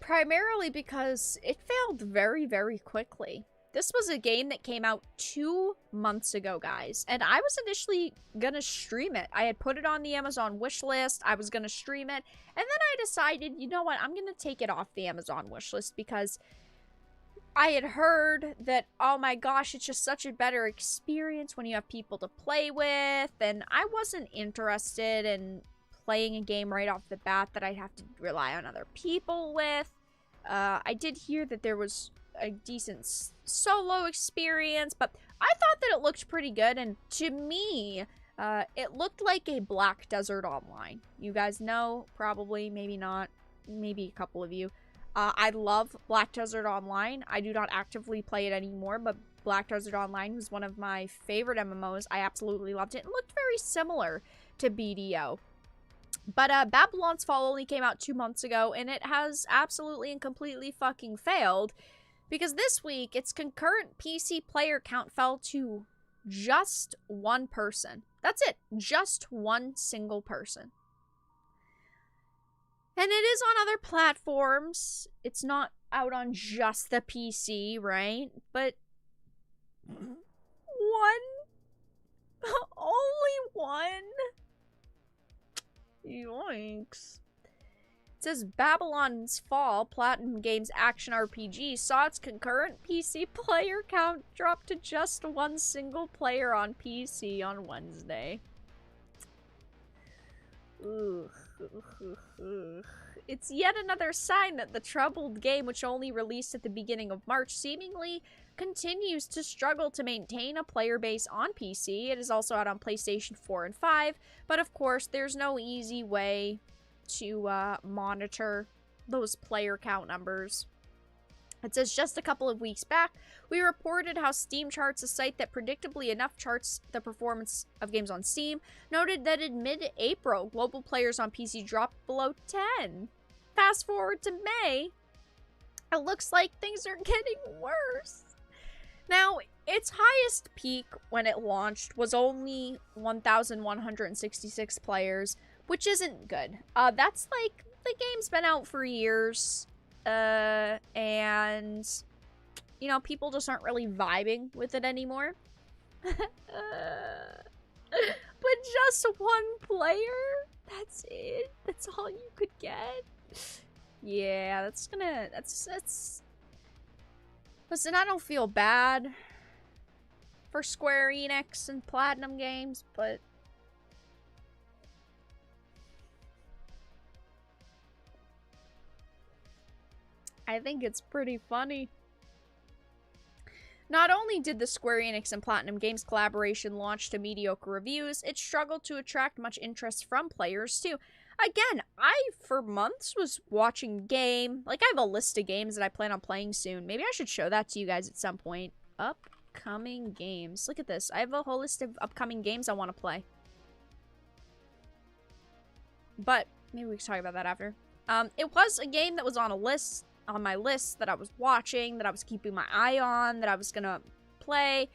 Primarily because it failed very, very quickly. This was a game that came out 2 months ago, guys. And I was initially going to stream it. I had put it on the Amazon wishlist. I was going to stream it. And then I decided, you know what? I'm going to take it off the Amazon wishlist because I had heard that, oh my gosh, it's just such a better experience when you have people to play with, and I wasn't interested in playing a game right off the bat that I'd have to rely on other people with. I did hear that there was a decent solo experience, but I thought that it looked pretty good, and to me, It looked like a Black Desert Online. You guys know, probably, maybe not, maybe a couple of you. I love Black Desert Online. I do not actively play it anymore, but Black Desert Online was one of my favorite MMOs. I absolutely loved it. It looked very similar to BDO. But Babylon's Fall only came out 2 months ago, and it has absolutely and completely fucking failed. Because this week, its concurrent PC player count fell to just one person. That's it. Just one single person. And it is on other platforms. It's not out on just the PC, right? But one? Only one? Yoinks. It says Babylon's Fall, Platinum Games action RPG, saw its concurrent PC player count drop to just one single player on PC on Wednesday. Ugh. It's yet another sign that the troubled game, which only released at the beginning of March, seemingly continues to struggle to maintain a player base on PC. It is also out on PlayStation 4 and 5, but of course, there's no easy way to monitor those player count numbers. It says, just a couple of weeks back, we reported how Steam Charts, a site that predictably enough charts the performance of games on Steam, noted that in mid-April, global players on PC dropped below 10. Fast forward to May, it looks like things are getting worse. Now, its highest peak when it launched was only 1,166 players, which isn't good. That's like, the game's been out for years. And, you know, people just aren't really vibing with it anymore. But just one player? That's it? That's all you could get? Yeah, that's... Listen, I don't feel bad for Square Enix and Platinum Games, but... I think it's pretty funny. Not only did the Square Enix and Platinum Games collaboration launch to mediocre reviews, it struggled to attract much interest from players too. Again, I, for months, was watching game. Like, I have a list of games that I plan on playing soon. Maybe I should show that to you guys at some point. Upcoming games. Look at this. I have a whole list of upcoming games I want to play. But, maybe we can talk about that after. It was a game that was on my list that I was watching, that I was keeping my eye on, that I was gonna play.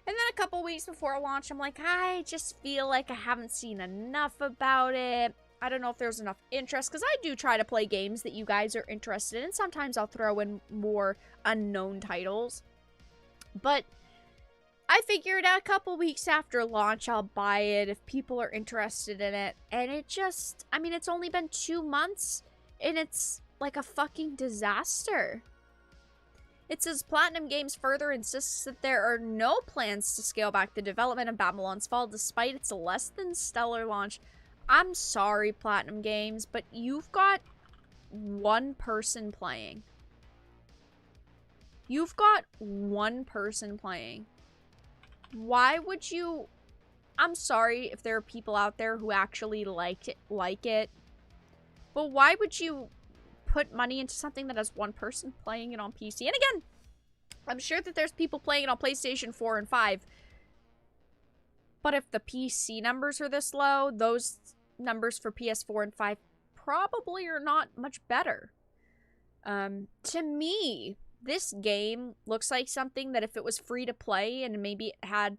And then a couple weeks before launch, I'm like, I just feel like I haven't seen enough about it. I don't know if there's enough interest, because I do try to play games that you guys are interested in. Sometimes I'll throw in more unknown titles. But I figured a couple weeks after launch, I'll buy it if people are interested in it. And it just, I mean, it's only been 2 months, and it's like a fucking disaster. It says Platinum Games further insists that there are no plans to scale back the development of Babylon's Fall despite its less than stellar launch. I'm sorry, Platinum Games, but you've got one person playing. You've got one person playing. Why would you... I'm sorry if there are people out there who actually like it, but why would you put money into something that has one person playing it on PC? And again, I'm sure that there's people playing it on PlayStation 4 and 5. But if the PC numbers are this low, those numbers for PS4 and 5 probably are not much better. To me, this game looks like something that if it was free to play and maybe it had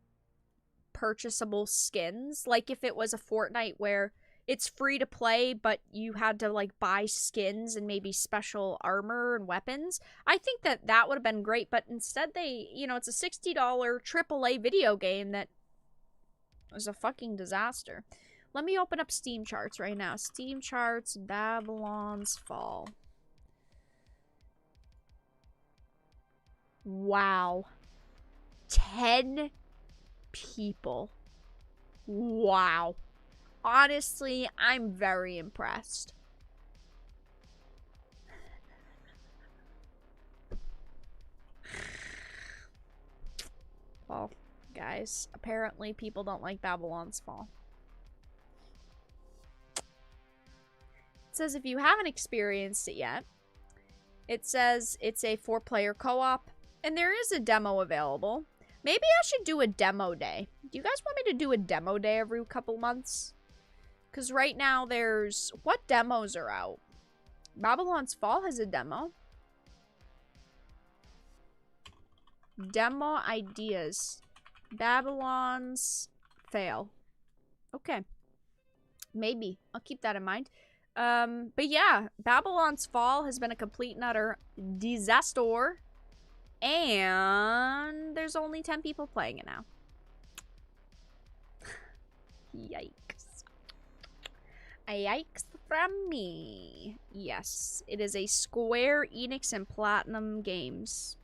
purchasable skins, like if it was a Fortnite where it's free to play, but you had to, like, buy skins and maybe special armor and weapons. I think that that would have been great, but instead they, you know, it's a $60 AAA video game that is a fucking disaster. Let me open up Steam Charts right now. Steam Charts, Babylon's Fall. Wow. 10 people. Wow. Honestly, I'm very impressed. Well, guys. Apparently people don't like Babylon's Fall. It says if you haven't experienced it yet, it says it's a 4-player co-op, and there is a demo available. Maybe I should do a demo day. Do you guys want me to do a demo day every couple months? Because right now there's... What demos are out? Babylon's Fall has a demo. Demo ideas. Babylon's Fail. Okay. Maybe. I'll keep that in mind. But yeah, Babylon's Fall has been a complete and utter disaster. And there's only 10 people playing it now. Yikes. Yikes from me. Yes, it is a Square Enix and Platinum Games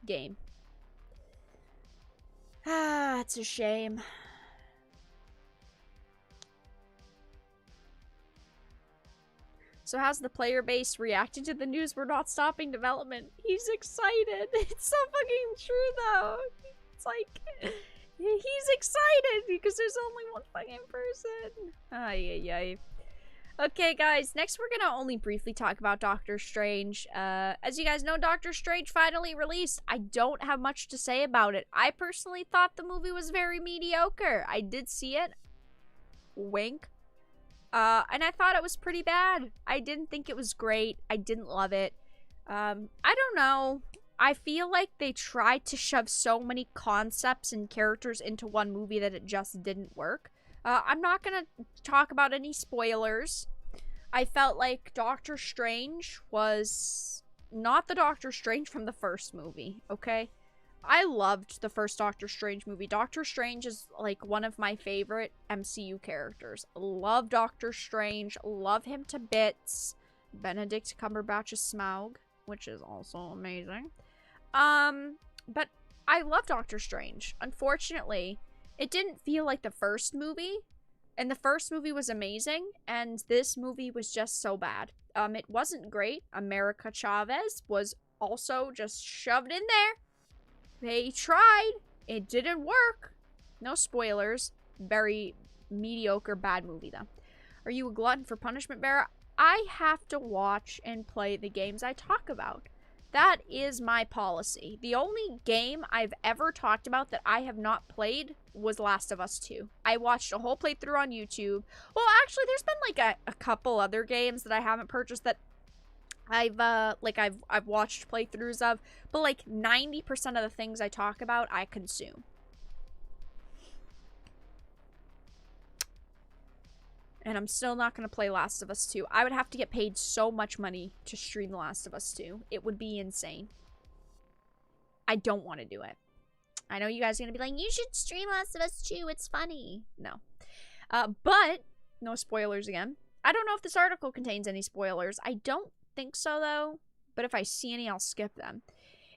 game. Ah, it's a shame. So how's the player base reacting to the news we're not stopping development? He's excited. It's so fucking true, though. It's like, he's excited because there's only one fucking person. Ay, ay, ay. Okay, guys, next we're gonna only briefly talk about Doctor Strange. As you guys know, Doctor Strange finally released. I don't have much to say about it. I personally thought the movie was very mediocre. I did see it. Wink. And I thought it was pretty bad. I didn't think it was great. I didn't love it. I don't know. I feel like they tried to shove so many concepts and characters into one movie that it just didn't work. I'm not gonna talk about any spoilers. I felt like Doctor Strange was not the Doctor Strange from the first movie, okay? I loved the first Doctor Strange movie. Doctor Strange is like one of my favorite MCU characters. Love Doctor Strange. Love him to bits. Benedict Cumberbatch's Smaug, which is also amazing. But I love Doctor Strange. Unfortunately, it didn't feel like the first movie. And the first movie was amazing. And this movie was just so bad. It wasn't great. America Chavez was also just shoved in there. They tried. It didn't work. No spoilers. Very mediocre, bad movie, though. Are you a glutton for punishment, Bear? I have to watch and play the games I talk about. That is my policy. The only game I've ever talked about that I have not played was Last of Us 2. I watched a whole playthrough on YouTube. Well, actually, there's been like a couple other games that I haven't purchased that I've watched playthroughs of, but like 90% of the things I talk about, I consume. And I'm still not going to play Last of Us 2. I would have to get paid so much money to stream The Last of Us 2. It would be insane. I don't want to do it. I know you guys are going to be like, you should stream Last of Us 2. It's funny. No. But, no spoilers again. I don't know if this article contains any spoilers. I don't think so, though. But if I see any, I'll skip them.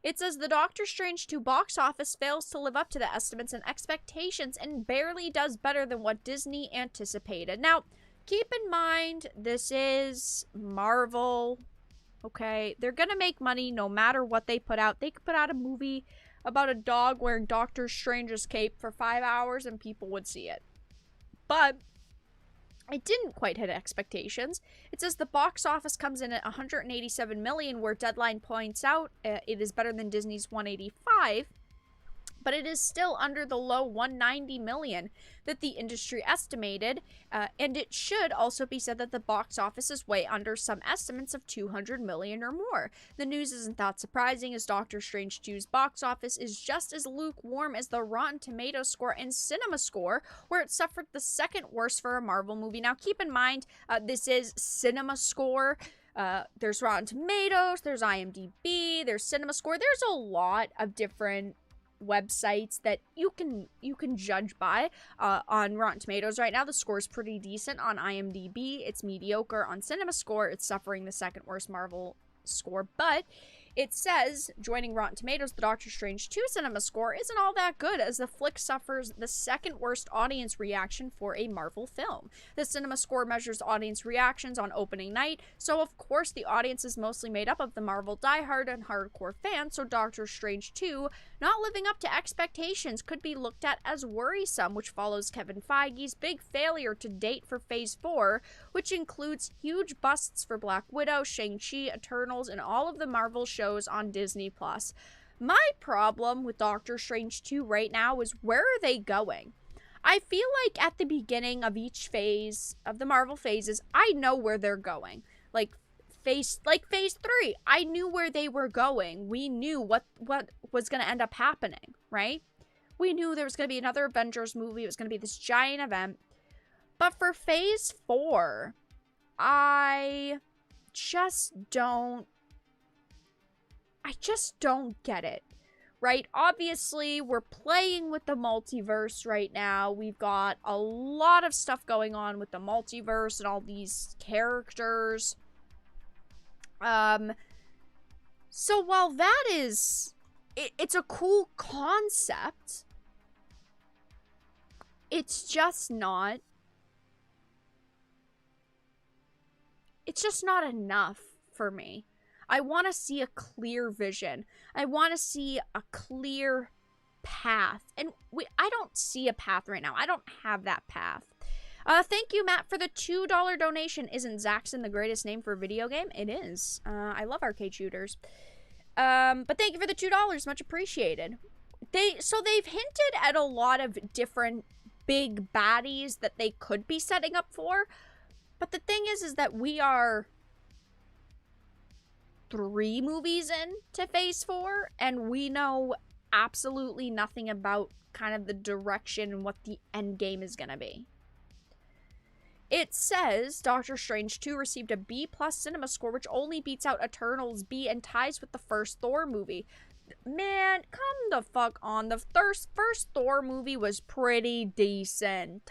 It says the Doctor Strange 2 box office fails to live up to the estimates and expectations and barely does better than what Disney anticipated. Now, keep in mind, this is Marvel, okay? They're gonna make money no matter what they put out. They could put out a movie about a dog wearing Doctor Strange's cape for 5 hours and people would see it. But it didn't quite hit expectations. It says the box office comes in at 187 million, where Deadline points out it is better than Disney's 185, but it is still under the low 190 million that the industry estimated, and it should also be said that the box office is way under some estimates of 200 million or more. The news isn't that surprising, as Doctor Strange 2's box office is just as lukewarm as the Rotten Tomatoes score and Cinema Score, where it suffered the second worst for a Marvel movie. Now, keep in mind, this is Cinema Score. There's Rotten Tomatoes, there's IMDb, there's Cinema Score. There's a lot of different websites that you can judge by. On Rotten Tomatoes right now, the score is pretty decent. On IMDb, it's mediocre. On Cinema Score, it's suffering the second worst Marvel score. But It says, joining Rotten Tomatoes, the Doctor Strange 2 cinema score isn't all that good, as the flick suffers the second worst audience reaction for a Marvel film. The cinema score measures audience reactions on opening night, so of course the audience is mostly made up of the Marvel diehard and hardcore fans, so Doctor Strange 2 not living up to expectations could be looked at as worrisome, which follows Kevin Feige's big failure to date for Phase 4, which includes huge busts for Black Widow, Shang-Chi, Eternals, and all of the Marvel shows on Disney+. My problem with Doctor Strange 2 right now is, where are they going? I feel like at the beginning of each phase of the Marvel phases, I know where they're going. Like phase 3, I knew where they were going. We knew what was going to end up happening, right? We knew there was going to be another Avengers movie. It was going to be this giant event. But for Phase 4, I just don't get it, right? Obviously, we're playing with the multiverse right now. We've got a lot of stuff going on with the multiverse and all these characters. So while that is, it's a cool concept, it's just not enough for me. I want to see a clear vision. I want to see a clear path. And I don't see a path right now. I don't have that path. Thank you, Matt, for the $2 donation. Isn't Zaxxon the greatest name for a video game? It is. I love arcade shooters. But thank you for the $2. Much appreciated. They've hinted at a lot of different big baddies that they could be setting up for. But the thing is that we are 3 movies in to Phase 4, and we know absolutely nothing about kind of the direction and what the end game is going to be. It says Doctor Strange 2 received a B+ cinema score, which only beats out Eternals B and ties with the first Thor movie. Man, come the fuck on. The first Thor movie was pretty decent.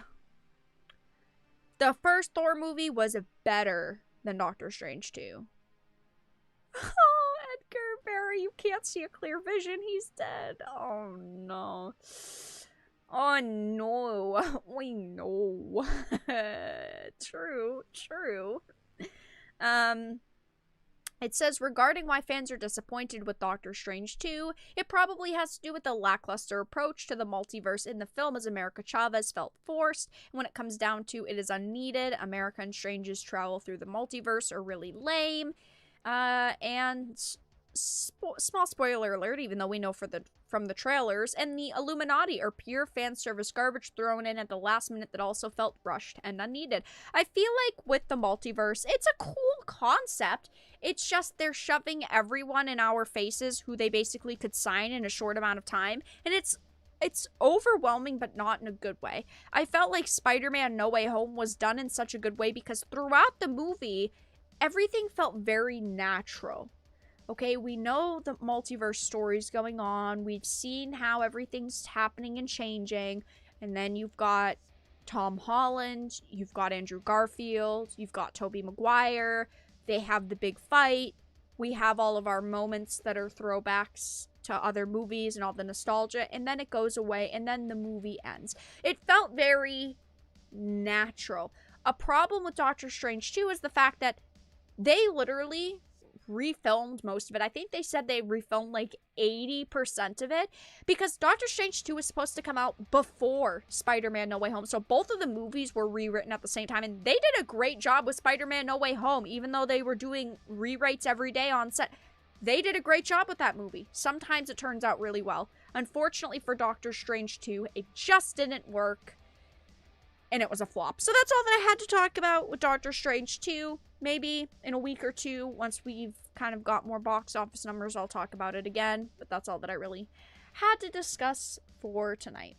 The first Thor movie was better than Doctor Strange 2. Oh, Edgar Barry, you can't see a clear vision. He's dead. Oh, no. Oh, no. We know. True. It says, regarding why fans are disappointed with Doctor Strange 2, it probably has to do with the lackluster approach to the multiverse in the film, as America Chavez felt forced, and when it comes down to it is unneeded. America and Strange's travel through the multiverse are really lame. And small spoiler alert, even though we know from the trailers, and the Illuminati are pure fan service garbage thrown in at the last minute that also felt rushed and unneeded. I feel like with the multiverse, it's a cool concept. It's just they're shoving everyone in our faces who they basically could sign in a short amount of time, and it's overwhelming, but not in a good way. I felt like Spider-Man No Way Home was done in such a good way because throughout the movie, everything felt very natural. Okay, we know the multiverse story's going on. We've seen how everything's happening and changing. And then you've got Tom Holland. You've got Andrew Garfield. You've got Tobey Maguire. They have the big fight. We have all of our moments that are throwbacks to other movies and all the nostalgia. And then it goes away. And then the movie ends. It felt very natural. A problem with Doctor Strange 2 is the fact that they literally refilmed most of it. I think they said they refilmed like 80% of it because Doctor Strange 2 was supposed to come out before Spider-Man No Way Home. So both of the movies were rewritten at the same time, and they did a great job with Spider-Man No Way Home. Even though they were doing rewrites every day on set, they did a great job with that movie. Sometimes it turns out really well. Unfortunately for Doctor Strange 2, it just didn't work, and it was a flop. So that's all that I had to talk about with Doctor Strange 2. Maybe in a week or two, once we've kind of got more box office numbers, I'll talk about it again. But that's all that I really had to discuss for tonight.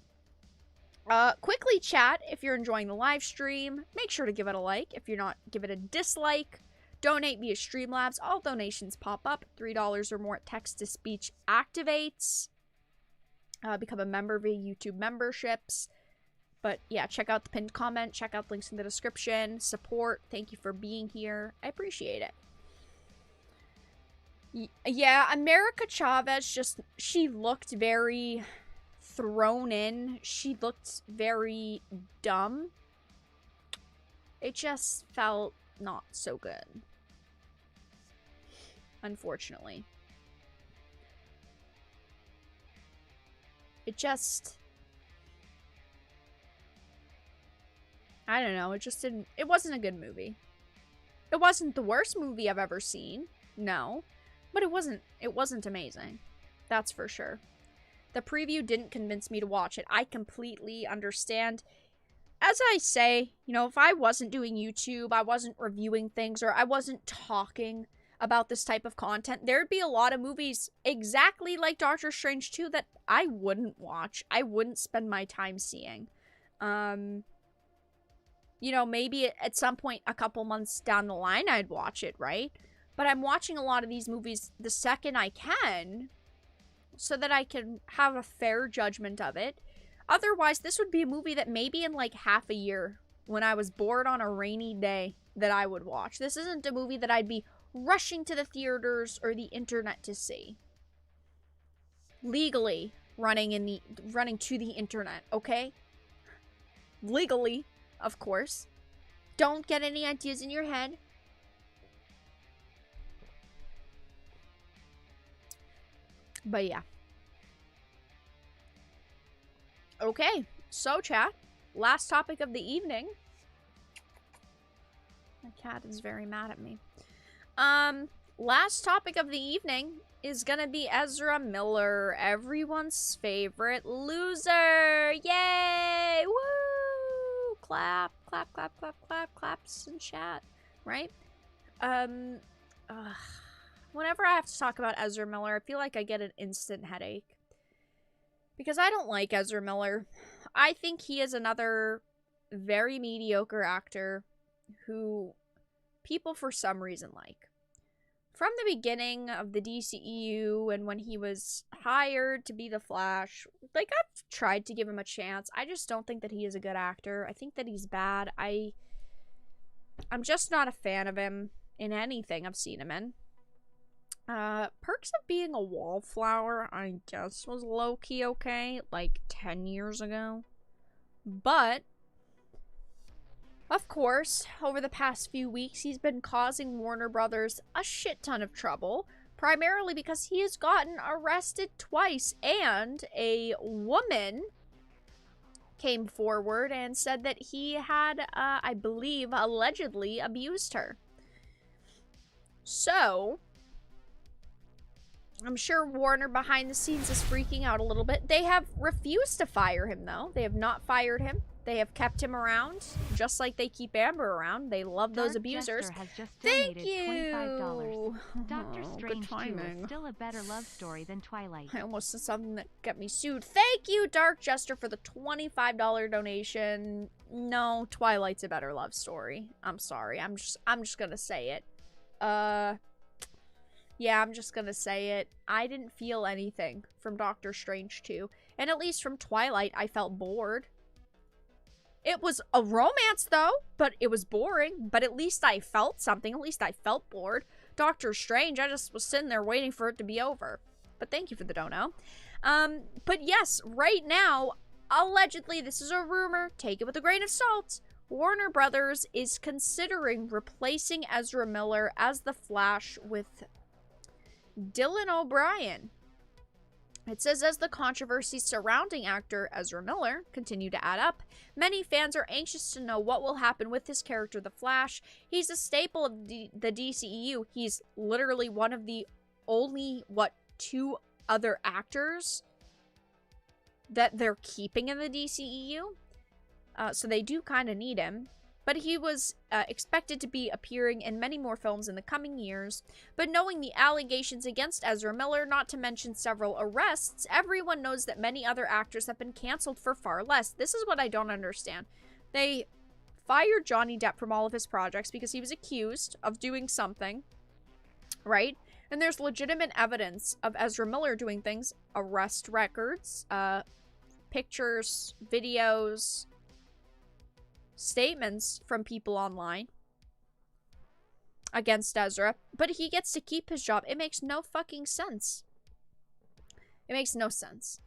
Quickly, chat, if you're enjoying the live stream, make sure to give it a like. If you're not, give it a dislike. Donate via Streamlabs. All donations pop up. $3 or more text-to-speech activates. Become a member via YouTube memberships. But yeah, check out the pinned comment, check out the links in the description, support, thank you for being here. I appreciate it. Yeah, America Chavez just, she looked very thrown in. She looked very dumb. It just felt not so good. Unfortunately. It just... I don't know, it just didn't... It wasn't a good movie. It wasn't the worst movie I've ever seen. No. But it wasn't amazing. That's for sure. The preview didn't convince me to watch it. I completely understand. As I say, you know, if I wasn't doing YouTube, I wasn't reviewing things, or I wasn't talking about this type of content, there'd be a lot of movies exactly like Doctor Strange 2 that I wouldn't watch. I wouldn't spend my time seeing. You know, maybe at some point a couple months down the line I'd watch it, right? But I'm watching a lot of these movies the second I can, so that I can have a fair judgment of it. Otherwise, this would be a movie that maybe in like half a year, when I was bored on a rainy day, that I would watch. This isn't a movie that I'd be rushing to the theaters or the internet to see. Legally running to the internet, okay? Legally, of course. Don't get any ideas in your head. But yeah. Okay, so chat, last topic of the evening. My cat is very mad at me. Last topic of the evening is gonna be Ezra Miller, everyone's favorite loser. Yay! Woo! Clap, clap, clap, clap, clap, claps in chat, right? Whenever I have to talk about Ezra Miller, I feel like I get an instant headache. Because I don't like Ezra Miller. I think he is another very mediocre actor who people for some reason like. From the beginning of the DCEU and when he was hired to be the Flash, like, I've tried to give him a chance. I just don't think that he is a good actor. I think that he's bad. I'm just not a fan of him in anything I've seen him in. Perks of Being a Wallflower, I guess, was low-key okay, like 10 years ago. But, of course, over the past few weeks, he's been causing Warner Brothers a shit ton of trouble, primarily because he has gotten arrested twice, and a woman came forward and said that he had, I believe, allegedly abused her. So, I'm sure Warner behind the scenes is freaking out a little bit. They have refused to fire him, though. They have not fired him. They have kept him around, just like they keep Amber around. They love those abusers. Has just Thank you! $25. Doctor Oh, Strange good 2 timing. is still a better love story than Twilight. I almost said something that got me sued. Thank you, Dark Jester, for the $25 donation. No, Twilight's a better love story. I'm sorry. I'm just gonna say it. Yeah, I'm just gonna say it. I didn't feel anything from Doctor Strange 2. And at least from Twilight, I felt bored. It was a romance, though, but it was boring. But at least I felt something. At least I felt bored. Doctor Strange, I just was sitting there waiting for it to be over. But thank you for the dono. But yes, right now, allegedly, this is a rumor. Take it with a grain of salt. Warner Brothers is considering replacing Ezra Miller as the Flash with Dylan O'Brien. It says, as the controversies surrounding actor Ezra Miller continue to add up, many fans are anxious to know what will happen with his character, the Flash. He's a staple of the DCEU. He's literally one of the only, two other actors that they're keeping in the DCEU. So they do kind of need him. But he was expected to be appearing in many more films in the coming years. But knowing the allegations against Ezra Miller, not to mention several arrests, everyone knows that many other actors have been canceled for far less. This is what I don't understand. They fired Johnny Depp from all of his projects because he was accused of doing something, right? And there's legitimate evidence of Ezra Miller doing things, arrest records, pictures, videos, statements from people online. against Ezra, but he gets to keep his job. It makes no fucking sense. It makes no sense.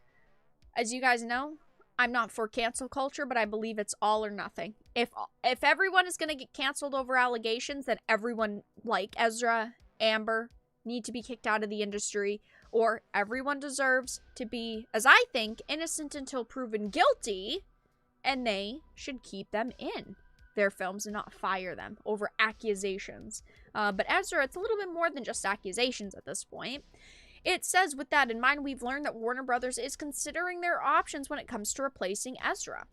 As you guys know, I'm not for cancel culture, but I believe it's all or nothing. If everyone is going to get canceled over allegations, then everyone like Ezra, Amber, need to be kicked out of the industry, or everyone deserves to be, as I think, innocent until proven guilty, and they should keep them in their films and not fire them over accusations. But Ezra, it's a little bit more than just accusations at this point. It says, with that in mind, we've learned that Warner Brothers is considering their options when it comes to replacing Ezra.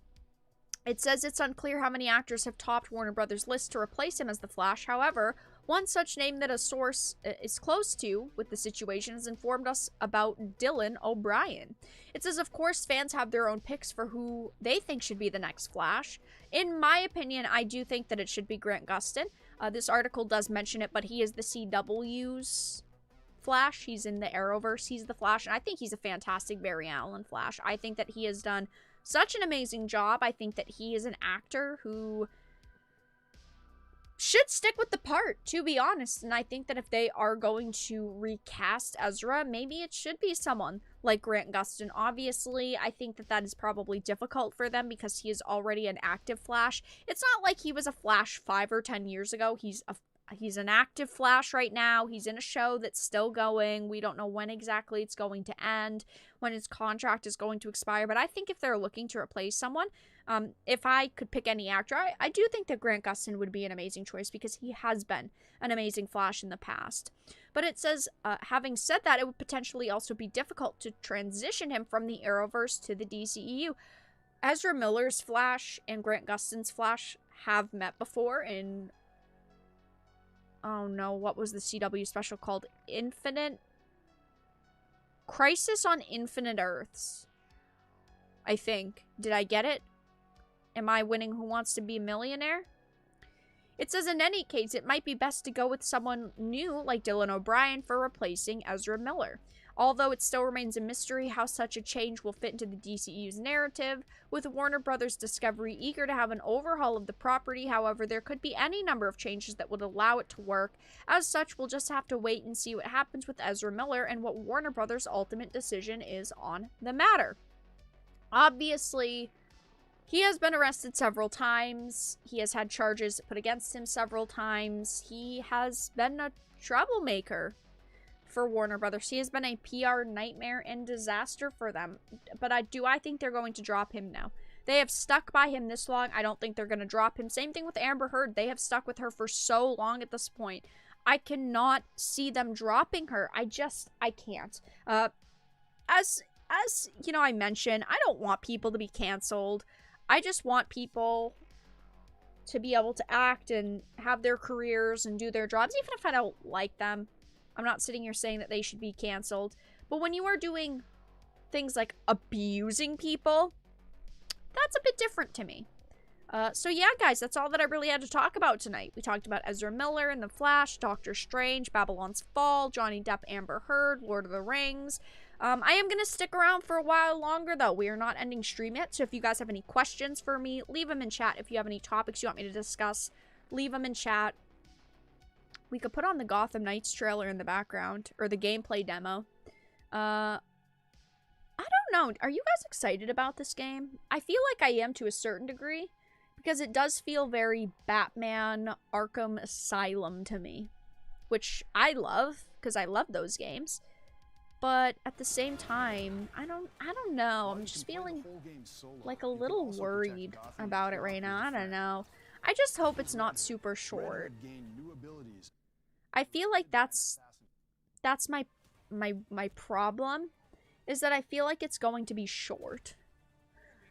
It says it's unclear how many actors have topped Warner Brothers' list to replace him as the Flash. However, one such name that a source is close to with the situation has informed us about Dylan O'Brien. It says, of course, fans have their own picks for who they think should be the next Flash. In my opinion, I do think that it should be Grant Gustin. This article does mention it, but he is the CW's Flash. He's in the Arrowverse. He's the Flash, and I think he's a fantastic Barry Allen Flash. I think that he has done such an amazing job. I think that he is an actor who should stick with the part, to be honest. And I think that if they are going to recast Ezra, maybe it should be someone like Grant Gustin. Obviously, I think that that is probably difficult for them because he is already an active Flash. It's not like he was a Flash 5 or 10 years ago. He's an active Flash right now. He's in a show that's still going. We don't know when exactly it's going to end, when his contract is going to expire. But I think if they're looking to replace someone, if I could pick any actor, I do think that Grant Gustin would be an amazing choice because he has been an amazing Flash in the past. But it says, having said that, it would potentially also be difficult to transition him from the Arrowverse to the DCEU. Ezra Miller's Flash and Grant Gustin's Flash have met before in... Oh no, what was the CW special called? Crisis on Infinite Earths. I think. Did I get it? Am I winning Who Wants to Be a Millionaire? It says, in any case, it might be best to go with someone new like Dylan O'Brien for replacing Ezra Miller. Although it still remains a mystery how such a change will fit into the DCEU's narrative, with Warner Brothers Discovery eager to have an overhaul of the property. However, there could be any number of changes that would allow it to work. As such, we'll just have to wait and see what happens with Ezra Miller and what Warner Brothers' ultimate decision is on the matter. Obviously, he has been arrested several times. He has had charges put against him several times. He has been a troublemaker for Warner Brothers. He has been a PR nightmare and disaster for them. But I think they're going to drop him now. They have stuck by him this long. I don't think they're going to drop him. Same thing with Amber Heard. They have stuck with her for so long at this point. I cannot see them dropping her. I can't. As you know, I mentioned, I don't want people to be canceled. I just want people to be able to act and have their careers and do their jobs, even if I don't like them. I'm not sitting here saying that they should be canceled. But when you are doing things like abusing people, that's a bit different to me. So yeah, guys, that's all that I really had to talk about tonight. We talked about Ezra Miller and The Flash, Doctor Strange, Babylon's Fall, Johnny Depp, Amber Heard, Lord of the Rings. I am going to stick around for a while longer, though. We are not ending stream yet, so if you guys have any questions for me, leave them in chat. If you have any topics you want me to discuss, leave them in chat. We could put on the Gotham Knights trailer in the background, or the gameplay demo. I don't know. Are you guys excited about this game? I feel like I am to a certain degree, because it does feel very Batman Arkham Asylum to me, which I love, because I love those games. But at the same time, I don't know. I'm just feeling like a little worried about it right now. I don't know. I just hope it's not super short. I feel like that's my problem, is that I feel like it's going to be short.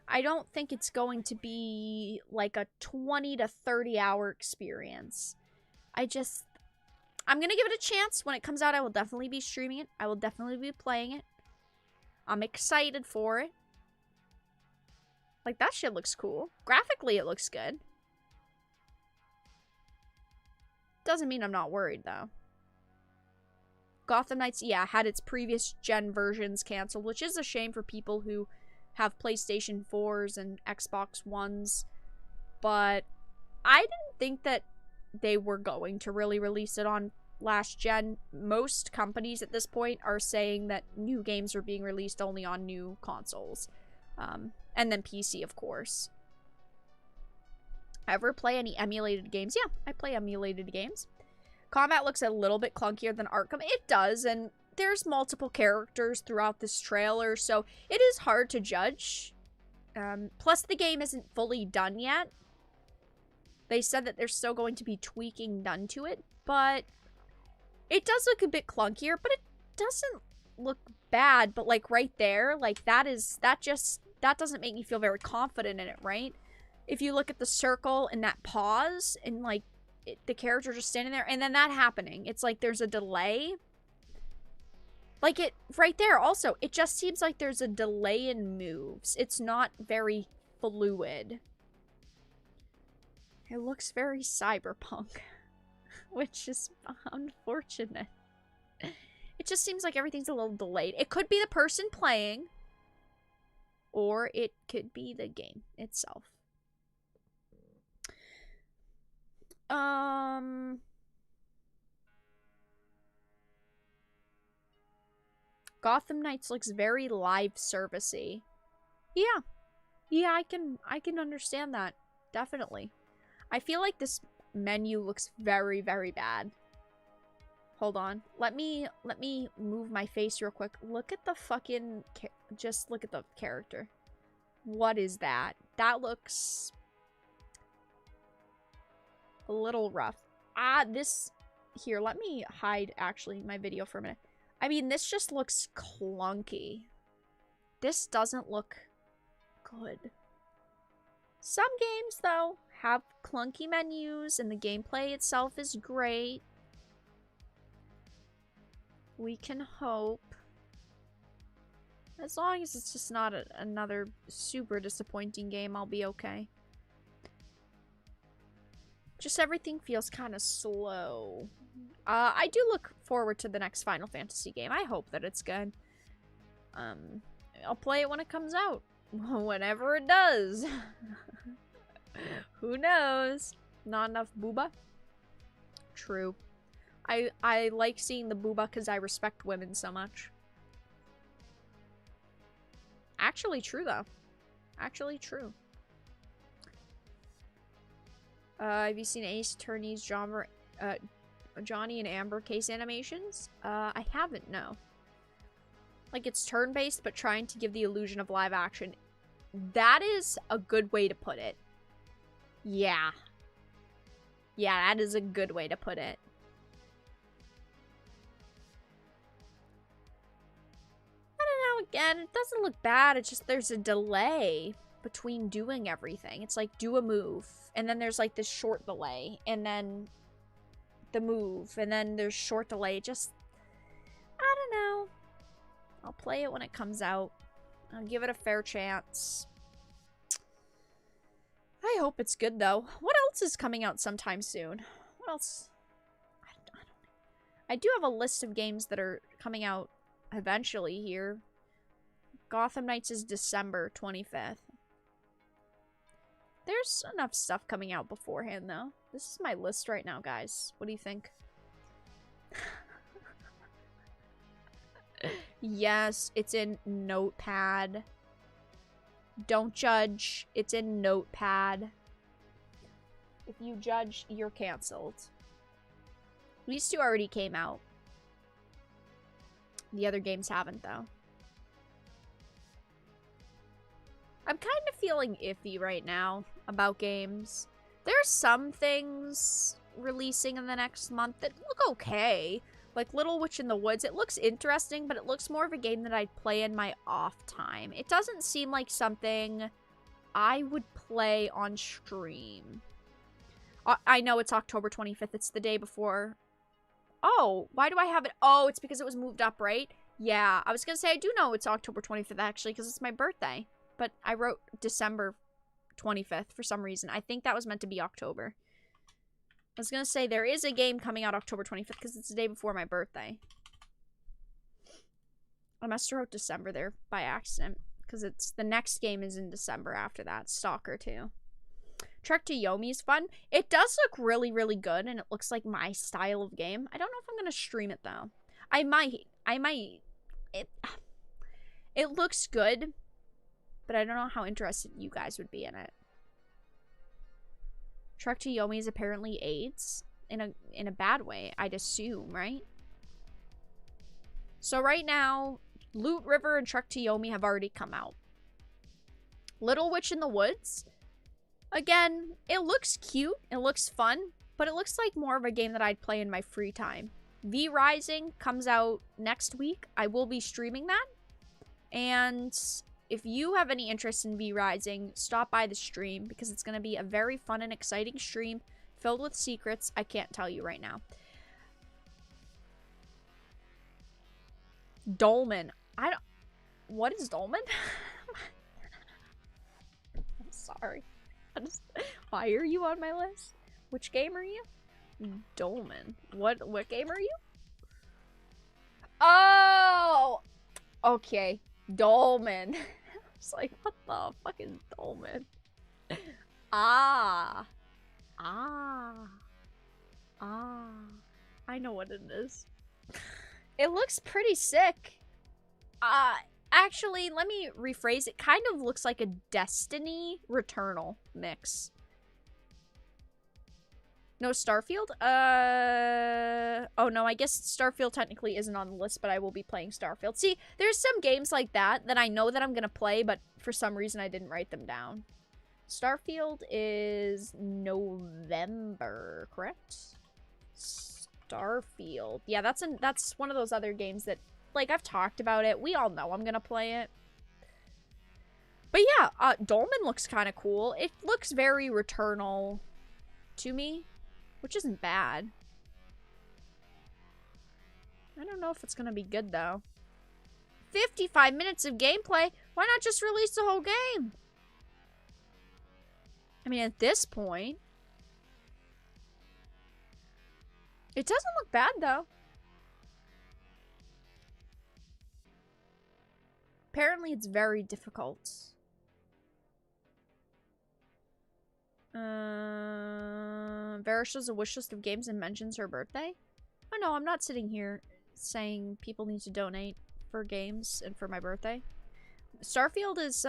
I don't think it's going to be like a 20 to 30 hour experience. I'm going to give it a chance. When it comes out, I will definitely be streaming it. I will definitely be playing it. I'm excited for it. Like, that shit looks cool. Graphically, it looks good. Doesn't mean I'm not worried, though. Gotham Knights, yeah, had its previous gen versions canceled, which is a shame for people who have PlayStation 4s and Xbox Ones. But I didn't think that they were going to really release it on last gen. Most companies at this point are saying that new games are being released only on new consoles. And then PC, of course. Ever play any emulated games? Yeah, I play emulated games. Combat looks a little bit clunkier than Arkham. It does, and there's multiple characters throughout this trailer, so it is hard to judge. Plus, the game isn't fully done yet. They said that there's still going to be tweaking done to it, but it does look a bit clunkier, but it doesn't look bad. But like right there, like that doesn't make me feel very confident in it, right? If you look at the circle and that pause and like the character just standing there and then that happening, it's like there's a delay. Like it right there also, it just seems like there's a delay in moves. It's not very fluid. It looks very cyberpunk, which is unfortunate. It just seems like everything's a little delayed. It could be the person playing, or it could be the game itself. Gotham Knights looks very live servicey. Yeah. Yeah, I can understand that. Definitely. I feel like this menu looks very, very bad. Hold on. Let me move my face real quick. Look at the fucking... Just look at the character. What is that? That looks... a little rough. This... Here, let me hide, actually, my video for a minute. I mean, this just looks clunky. This doesn't look good. Some games, though, have clunky menus, and the gameplay itself is great. We can hope. As long as it's just not another super disappointing game, I'll be okay. Just everything feels kind of slow. I do look forward to the next Final Fantasy game. I hope that it's good. I'll play it when it comes out. Whenever it does. Who knows? Not enough booba? True. I like seeing the booba because I respect women so much. Actually true, though. Actually true. Have you seen Ace Attorney's Johnny and Amber case animations? I haven't, no. Like, it's turn-based, but trying to give the illusion of live action. That is a good way to put it. Yeah. Yeah, that is a good way to put it. I don't know, again, it doesn't look bad. It's just there's a delay between doing everything. It's like, do a move, and then there's like this short delay, and then the move, and then there's short delay. Just, I don't know. I'll play it when it comes out. I'll give it a fair chance. I hope it's good, though. What else is coming out sometime soon? What else? I don't know. I do have a list of games that are coming out eventually here. Gotham Knights is December 25th. There's enough stuff coming out beforehand, though. This is my list right now, guys. What do you think? Yes, it's in Notepad. Don't judge. It's in Notepad. If you judge, you're canceled. These two already came out. The other games haven't, though. I'm kind of feeling iffy right now about games. There's some things releasing in the next month that look okay. Like Little Witch in the Woods. It looks interesting, but it looks more of a game that I'd play in my off time. It doesn't seem like something I would play on stream. I know it's October 25th. It's the day before. Oh, why do I have it? Oh, it's because it was moved up, right? Yeah, I was going to say I do know it's October 25th, actually, because it's my birthday. But I wrote December 25th for some reason. I think that was meant to be October. I was going to say there is a game coming out October 25th because it's the day before my birthday. I must have wrote December there by accident because it's the next game is in December after that. Stalker 2. Trek to Yomi's fun. It does look really, really good, and it looks like my style of game. I don't know if I'm going to stream it, though. I might. It looks good, but I don't know how interested you guys would be in it. Trek to Yomi's apparently AIDS in a bad way, I'd assume, right? So right now, Loot River and Trek to Yomi have already come out. Little Witch in the Woods. Again, it looks cute, it looks fun, but it looks like more of a game that I'd play in my free time. V Rising comes out next week. I will be streaming that. And if you have any interest in V Rising, stop by the stream because it's going to be a very fun and exciting stream filled with secrets I can't tell you right now. Dolmen. What is Dolmen? I'm sorry. Why are you on my list? Which game are you? Dolmen. What game are you? Oh! Okay. Dolmen. I was like, what the fuck is Dolmen? I know what it is. It looks pretty sick. Actually, let me rephrase it. Kind of looks like a Destiny Returnal mix. No Starfield? Oh no, I guess Starfield technically isn't on the list, but I will be playing Starfield. See, there's some games like that I know that I'm gonna play, but for some reason I didn't write them down. Starfield is November, correct? Starfield. Yeah, that's one of those other games that, like, I've talked about it. We all know I'm gonna play it. But yeah, Dolmen looks kind of cool. It looks very Returnal to me, which isn't bad. I don't know if it's gonna be good, though. 55 minutes of gameplay? Why not just release the whole game? I mean, at this point, it doesn't look bad, though. Apparently, it's very difficult. Vera shows a wish list of games and mentions her birthday. Oh no, I'm not sitting here saying people need to donate for games and for my birthday. Starfield is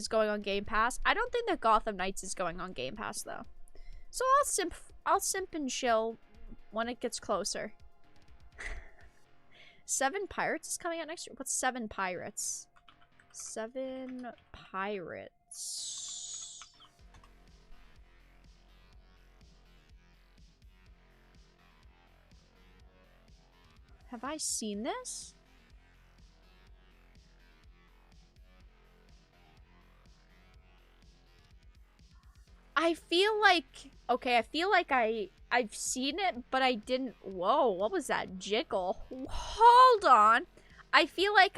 going on Game Pass. I don't think that Gotham Knights is going on Game Pass though. So I'll simp and chill when it gets closer. 7 Pirates is coming out next year. What's 7 Pirates? 7 Pirates. Have I seen this? I feel like... Okay, I feel like I've seen it, but I didn't... Whoa, what was that? Jiggle. Hold on. I feel like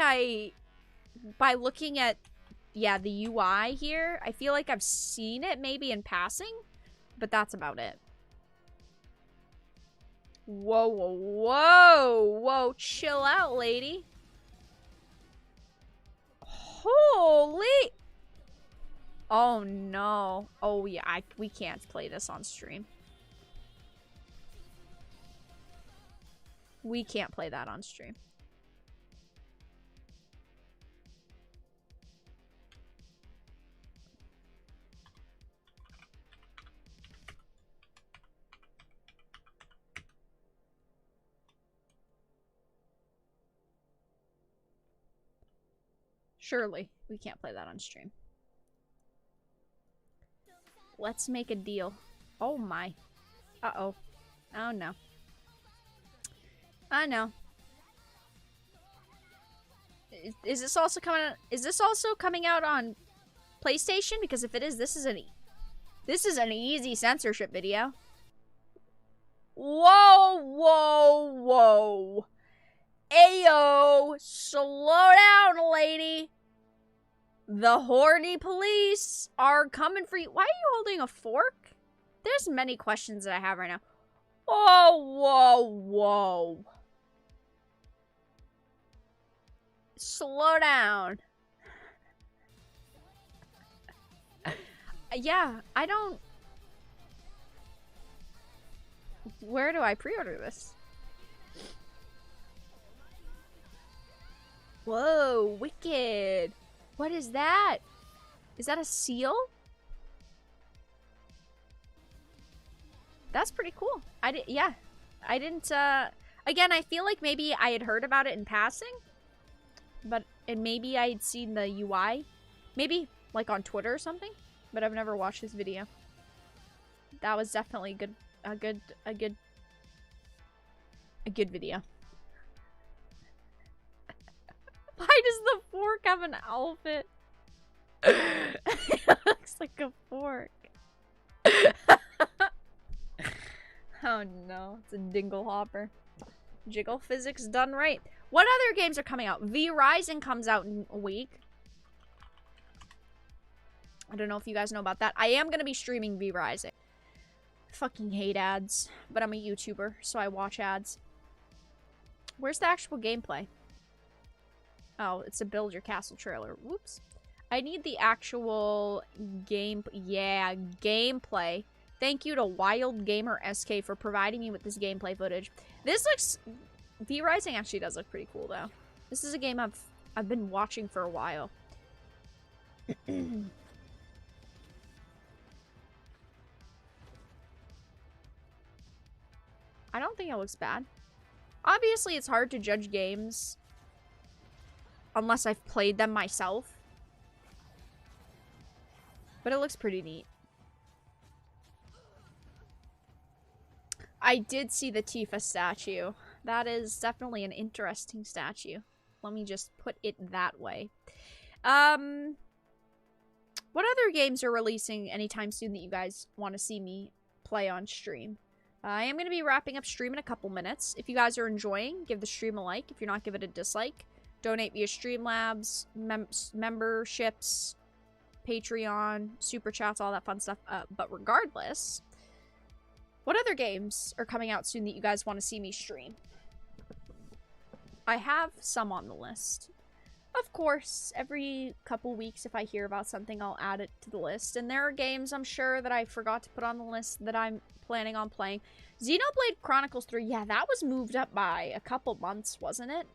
by looking at, yeah, the UI here, I feel like I've seen it maybe in passing, but that's about it. Whoa, whoa, whoa, whoa, chill out, lady. Holy... Oh, no. Oh, yeah, we can't play this on stream. We can't play that on stream. Surely, we can't play that on stream. Let's make a deal. Oh my. Uh-oh. Oh no. I know. Is this also coming out on PlayStation? Because if it is, this is an easy censorship video. Whoa, whoa, whoa. Ayo, slow down, lady. The horny police are coming for you. Why are you holding a fork? There's many questions that I have right now. Whoa, whoa, whoa. Slow down. Yeah, I don't... Where do I pre-order this? Whoa, wicked. What is that? Is that a seal? That's pretty cool. I didn't, again, I feel like maybe I had heard about it in passing, and maybe I had seen the UI, maybe like on Twitter or something, but I've never watched this video. That was definitely a good video. Why does the fork have an outfit? It looks like a fork. Oh no, it's a dingle hopper. Jiggle physics done right. What other games are coming out? V Rising comes out in a week. I don't know if you guys know about that. I am going to be streaming V Rising. Fucking hate ads, but I'm a YouTuber, so I watch ads. Where's the actual gameplay? Oh, it's a build your castle trailer. Whoops. I need the actual gameplay. Thank you to Wild Gamer SK for providing me with this gameplay footage. This looks... V Rising actually does look pretty cool, though. This is a game I've been watching for a while. I don't think it looks bad. Obviously, it's hard to judge games unless I've played them myself. But it looks pretty neat. I did see the Tifa statue. That is definitely an interesting statue. Let me just put it that way. What other games are releasing anytime soon that you guys want to see me play on stream? I am going to be wrapping up stream in a couple minutes. If you guys are enjoying, give the stream a like. If you're not, give it a dislike. Donate via Streamlabs, memberships, Patreon, Super Chats, all that fun stuff. But regardless, what other games are coming out soon that you guys want to see me stream? I have some on the list. Of course, every couple weeks if I hear about something, I'll add it to the list. And there are games I'm sure that I forgot to put on the list that I'm planning on playing. Xenoblade Chronicles 3, yeah, that was moved up by a couple months, wasn't it?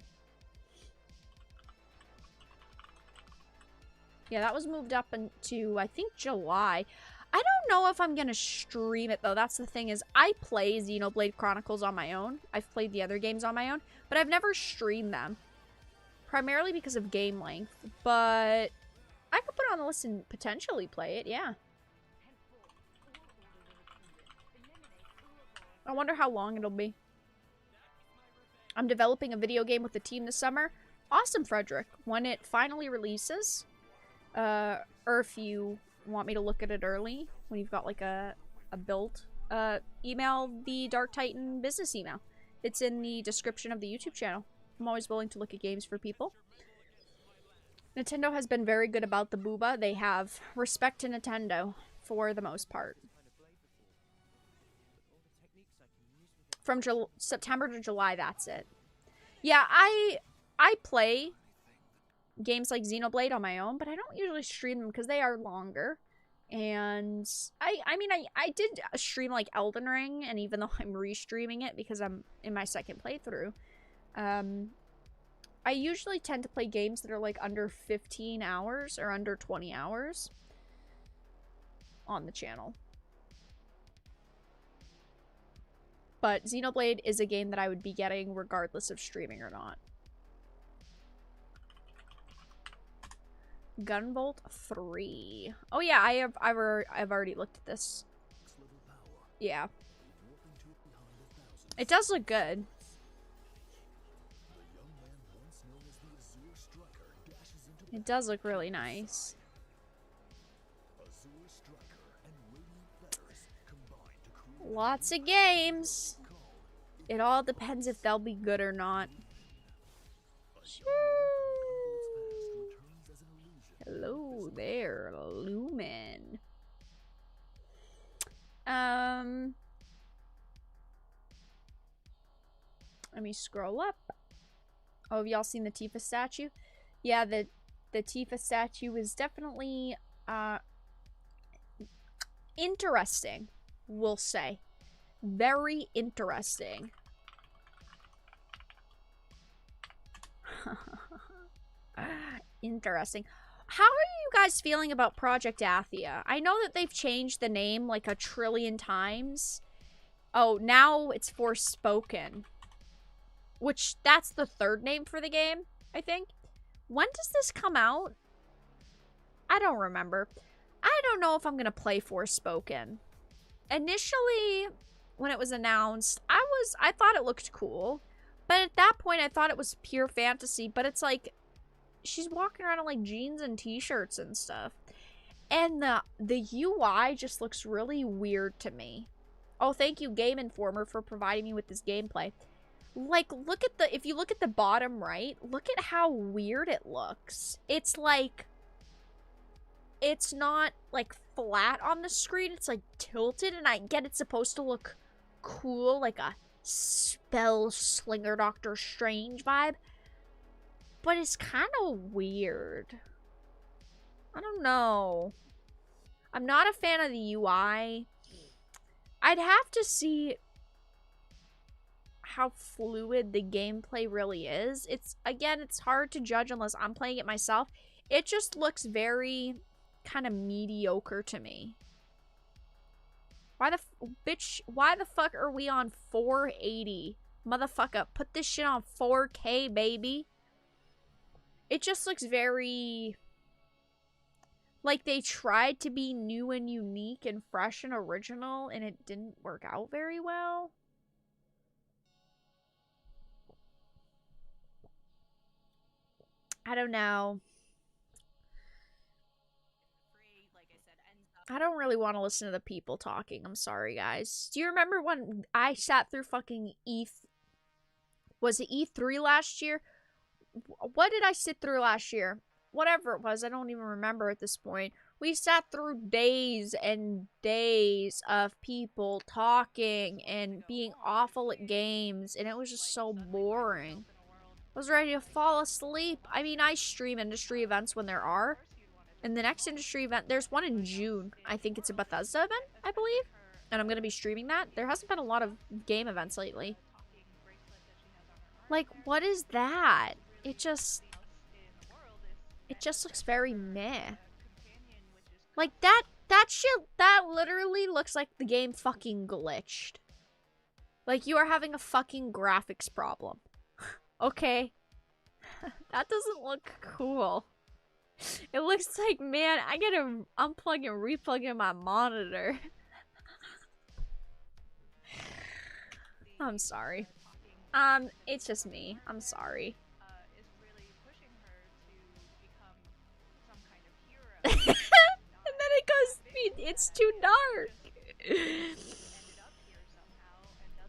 Yeah, that was moved up into, I think, July. I don't know if I'm going to stream it, though. That's the thing is, I play Xenoblade Chronicles on my own. I've played the other games on my own, but I've never streamed them. Primarily because of game length, but I could put it on the list and potentially play it, yeah. I wonder how long it'll be. I'm developing a video game with the team this summer. Awesome, Frederick. When it finally releases, or if you want me to look at it early, when you've got like a build, email the Dark Titan business email. It's in the description of the YouTube channel. I'm always willing to look at games for people. Nintendo has been very good about the booba. They have respect to Nintendo for the most part. From September to July, that's it. Yeah, I play games like Xenoblade on my own, but I don't usually stream them because they are longer. And I mean, I did stream like Elden Ring, and even though I'm restreaming it because I'm in my second playthrough, I usually tend to play games that are like under 15 hours or under 20 hours on the channel. But Xenoblade is a game that I would be getting regardless of streaming or not. Gunvolt 3. Oh yeah, I've already looked at this. Yeah. It does look good. It does look really nice. Lots of games. It all depends if they'll be good or not. Hello there, Lumen. Let me scroll up. Oh, have y'all seen the Tifa statue? Yeah, the Tifa statue is definitely interesting, we'll say. Very interesting. Interesting. How are you guys feeling about Project Athia? I know that they've changed the name like a trillion times. Oh, now it's Forspoken. Which, that's the third name for the game, I think. When does this come out? I don't remember. I don't know if I'm gonna play Forspoken. Initially, when it was announced, I thought it looked cool. But at that point, I thought it was pure fantasy. But it's like, she's walking around in like jeans and t-shirts and stuff. And the UI just looks really weird to me. Oh, thank you, Game Informer, for providing me with this gameplay. Like, look at if you look at the bottom right, look at how weird it looks. It's like, it's not like flat on the screen, it's like tilted, and I get it's supposed to look cool, like a spell slinger Doctor Strange vibe. But it's kind of weird. I don't know. I'm not a fan of the UI. I'd have to see how fluid the gameplay really is. Again, it's hard to judge unless I'm playing it myself. It just looks very kind of mediocre to me. Why the fuck are we on 480? Motherfucker, put this shit on 4K, baby. It just looks very like they tried to be new and unique and fresh and original, and it didn't work out very well. I don't know. I don't really want to listen to the people talking. I'm sorry, guys. Do you remember when I sat through fucking was it E3 last year? What did I sit through last year? Whatever it was, I don't even remember at this point. We sat through days and days of people talking and being awful at games, and it was just so boring. I was ready to fall asleep. I mean, I stream industry events when there are. And the next industry event, there's one in June. I think it's a Bethesda event, I believe. And I'm going to be streaming that. There hasn't been a lot of game events lately. Like, what is that? It just looks very meh. Like, that shit, that literally looks like the game fucking glitched. Like, you are having a fucking graphics problem. Okay. That doesn't look cool. It looks like, man, I gotta unplug and replug in my monitor. I'm sorry. It's just me. I'm sorry. And then it goes, it's too dark.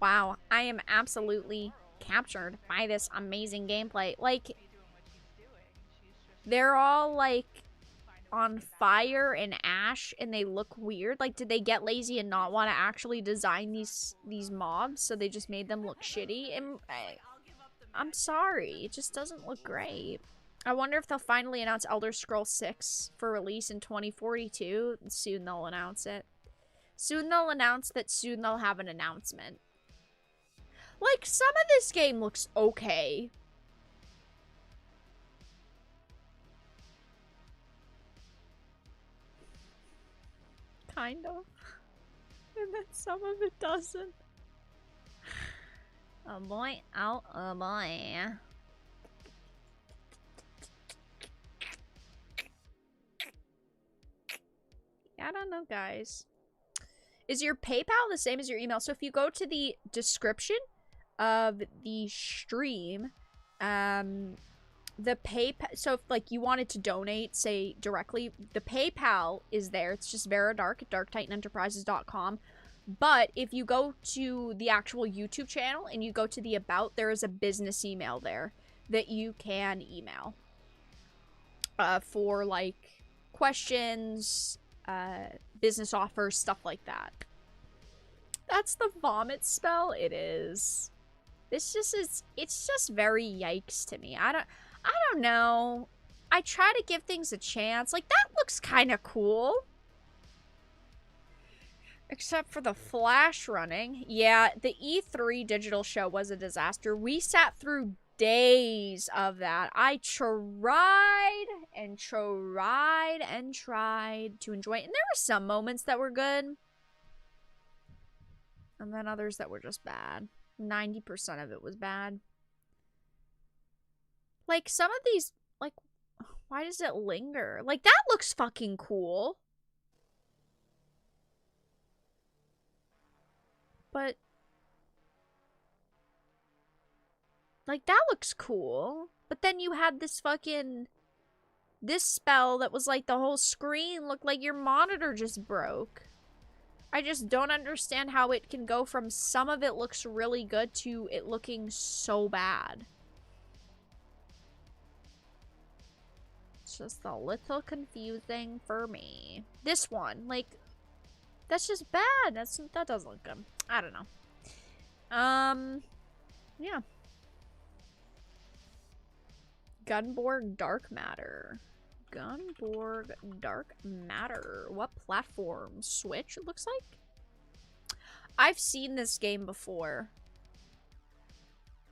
Wow, I am absolutely captured by this amazing gameplay. Like, they're all like on fire and ash and they look weird. Like, did they get lazy and not want to actually design these mobs, so they just made them look shitty? And I'm sorry, it just doesn't look great. I wonder if they'll finally announce Elder Scrolls 6 for release in 2042. Soon they'll announce it. Soon they'll announce that soon they'll have an announcement. Like, some of this game looks okay. Kind of. And then some of it doesn't. Oh boy. Oh boy. I don't know, guys. Is your PayPal the same as your email? So if you go to the description of the stream, the PayPal, so if like you wanted to donate, say directly, the PayPal is there. It's just Varadark at darktitanenterprises.com. But if you go to the actual YouTube channel and you go to the about, there is a business email there that you can email for like questions, business offers, stuff like that. That's the vomit spell. It is. This just is. It's just very yikes to me. I don't know. I try to give things a chance. Like, that looks kind of cool. Except for the Flash running. Yeah, the E3 digital show was a disaster. We sat through days of that. I tried and tried and tried to enjoy it. And there were some moments that were good. And then others that were just bad. 90% of it was bad. Like, some of these, like, why does it linger? Like, that looks fucking cool. But, like, that looks cool. But then you had this fucking, this spell that was like the whole screen looked like your monitor just broke. I just don't understand how it can go from some of it looks really good to it looking so bad. It's just a little confusing for me. This one, like, that's just bad. That doesn't look good. I don't know. Yeah. Gunborg Dark Matter. Gunborg Dark Matter. What platform? Switch, it looks like? I've seen this game before.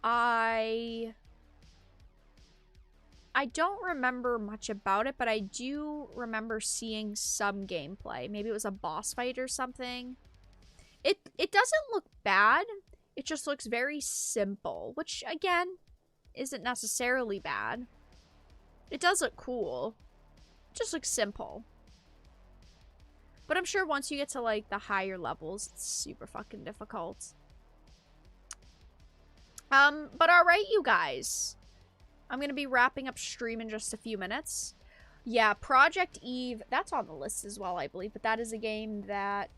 I don't remember much about it, but I do remember seeing some gameplay. Maybe it was a boss fight or something. It doesn't look bad. It just looks very simple, which, again, isn't necessarily bad. It does look cool. It just looks simple. But I'm sure once you get to, like, the higher levels, it's super fucking difficult. But alright, you guys. I'm gonna be wrapping up stream in just a few minutes. Yeah, Project Eve, that's on the list as well, I believe. But that is a game that...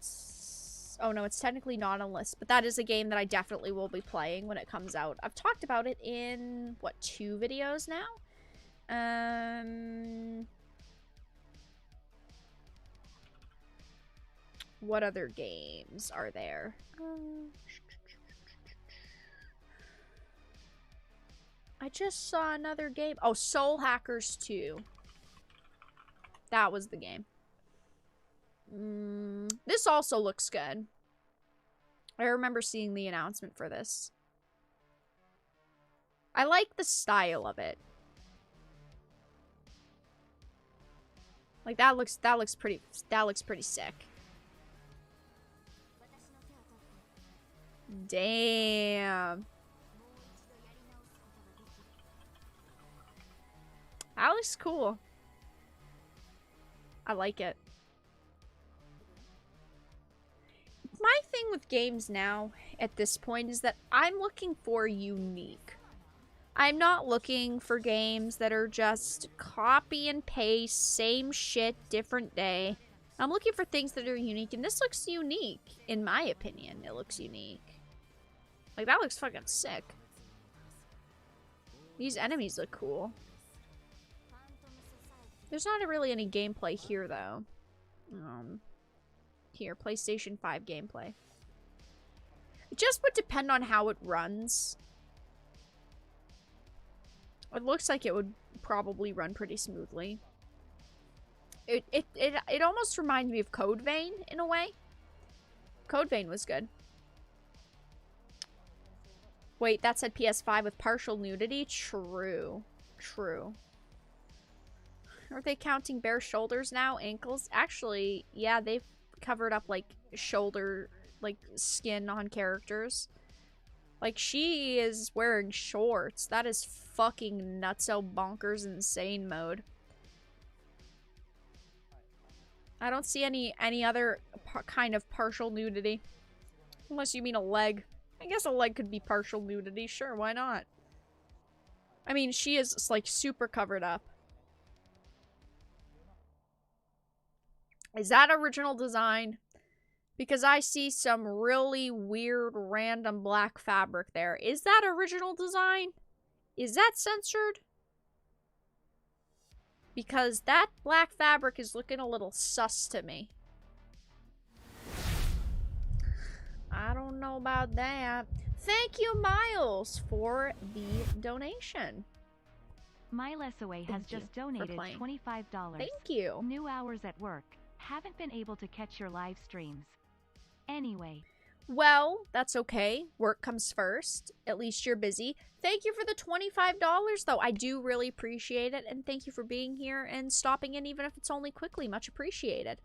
Oh, no, it's technically not on the list. But that is a game that I definitely will be playing when it comes out. I've talked about it in, what, 2 videos now? What other games are there? I just saw another game. Oh, Soul Hackers 2. That was the game. This also looks good. I remember seeing the announcement for this. I like the style of it. Like, that looks pretty sick. Damn. That looks cool. I like it. My thing with games now, at this point, is that I'm looking for unique. I'm not looking for games that are just copy and paste, same shit, different day. I'm looking for things that are unique, and this looks unique, in my opinion. It looks unique. Like, that looks fucking sick. These enemies look cool. There's not really any gameplay here, though. Here, PlayStation 5 gameplay. It just would depend on how it runs. It looks like it would probably run pretty smoothly. It almost reminds me of Code Vein, in a way. Code Vein was good. Wait, that said PS5 with partial nudity? True. True. Are they counting bare shoulders now? Ankles? Actually, yeah, they've covered up, like, shoulder, like, skin on characters. Like, she is wearing shorts. That is fucking nutso bonkers insane mode. I don't see any other kind of partial nudity. Unless you mean a leg. I guess a leg could be partial nudity. Sure, why not? I mean, she is, like, super covered up. Is that original design? Because I see some really weird random black fabric there. Is that original design? Is that censored? Because that black fabric is looking a little sus to me. I don't know about that. Thank you, Miles, for the donation. MilesAway has just donated $25. Thank you. New hours at work. Haven't been able to catch your live streams. Anyway. Well, that's okay. Work comes first. At least you're busy. Thank you for the $25, though. I do really appreciate it. And thank you for being here and stopping in, even if it's only quickly. Much appreciated.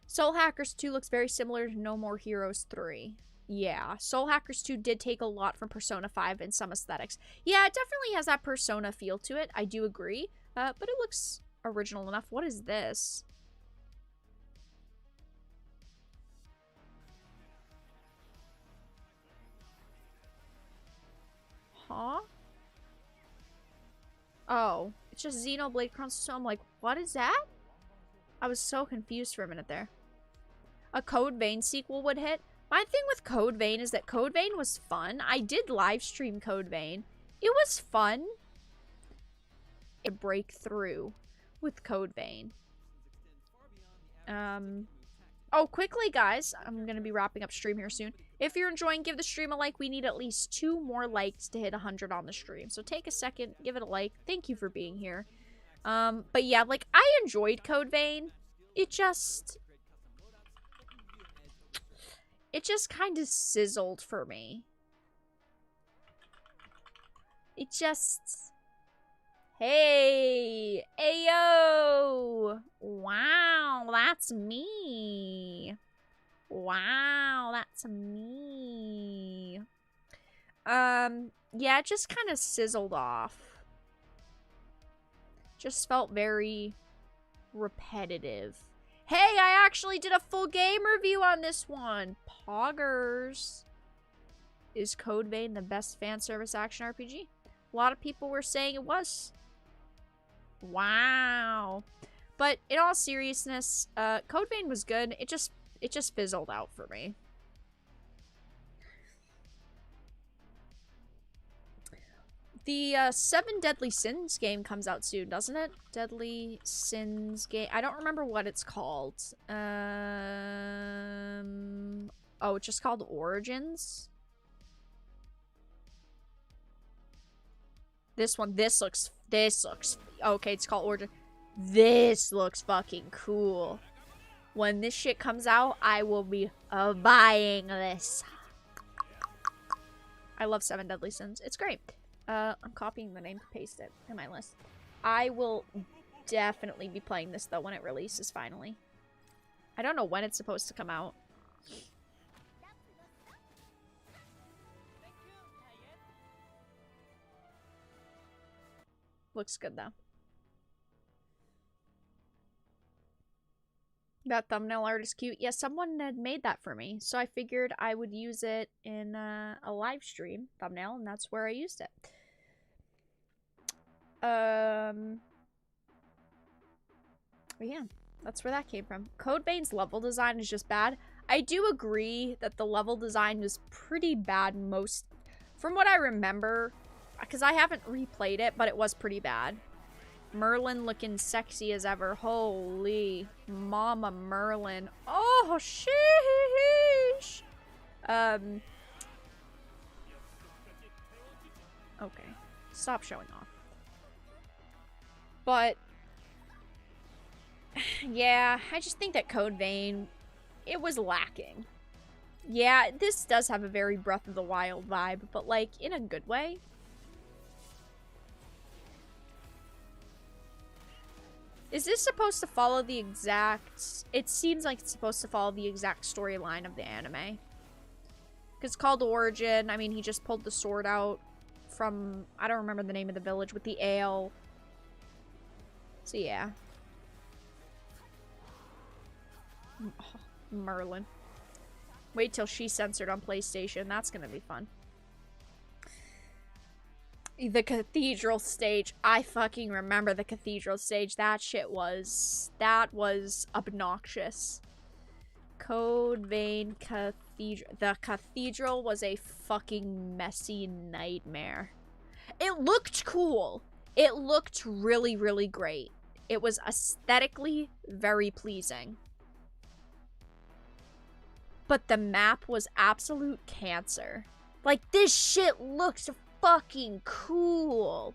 Soul Hackers 2 looks very similar to No More Heroes 3. Yeah, Soul Hackers 2 did take a lot from Persona 5 in some aesthetics. Yeah, it definitely has that Persona feel to it. I do agree. But it looks original enough. What is this? Huh? Oh, it's just Xenoblade Chronicles. So I'm like, what is that? I was so confused for a minute there. A Code Vein sequel would hit. My thing with Code Vein is that Code Vein was fun. I did live stream Code Vein. It was fun. A breakthrough with Code Vein. Oh, quickly, guys. I'm going to be wrapping up stream here soon. If you're enjoying, give the stream a like. We need at least 2 more likes to hit 100 on the stream. So take a second, give it a like. Thank you for being here. But yeah, like, I enjoyed Code Vein. It just kind of sizzled for me. It just... Hey! Ayo! Wow, that's me. Wow, that's me. Yeah, it just kind of sizzled off. Just felt very repetitive. Hey, I actually did a full game review on this one. Poggers. Is Code Vein the best fan service action RPG? A lot of people were saying it was. Wow. But in all seriousness, Code Vein was good. It just fizzled out for me. The 7 Deadly Sins game comes out soon, doesn't it? Deadly Sins game. I don't remember what it's called. Oh, it's just called Origins. This one, this looks, okay, it's called Origin. This looks fucking cool. When this shit comes out, I will be buying this. I love 7 Deadly Sins. It's great. I'm copying the name to paste it in my list. I will definitely be playing this, though, when it releases, finally. I don't know when it's supposed to come out. Looks good, though. That thumbnail art is cute. Yeah, someone had made that for me, so I figured I would use it in a live stream thumbnail, and that's where I used it. But yeah, that's where that came from. Code Vein's level design is just bad. I do agree that the level design was pretty bad from what I remember, because I haven't replayed it, but it was pretty bad. Merlin looking sexy as ever. Holy mama Merlin. Oh, sheesh. Okay. Stop showing off. But yeah, I just think that Code Vein, it was lacking. Yeah, this does have a very Breath of the Wild vibe, but like in a good way. Is this supposed to follow the exact... It seems like it's supposed to follow the exact storyline of the anime. Because it's called Origin. I mean, he just pulled the sword out from... I don't remember the name of the village with the ale. So, yeah. Oh, Merlin. Wait till she's censored on PlayStation. That's gonna be fun. The cathedral stage. I fucking remember the cathedral stage. That shit was... That was obnoxious. Code Vein Cathedral. The cathedral was a fucking messy nightmare. It looked cool. It looked really, really great. It was aesthetically very pleasing. But the map was absolute cancer. Like, this shit looks fucking cool.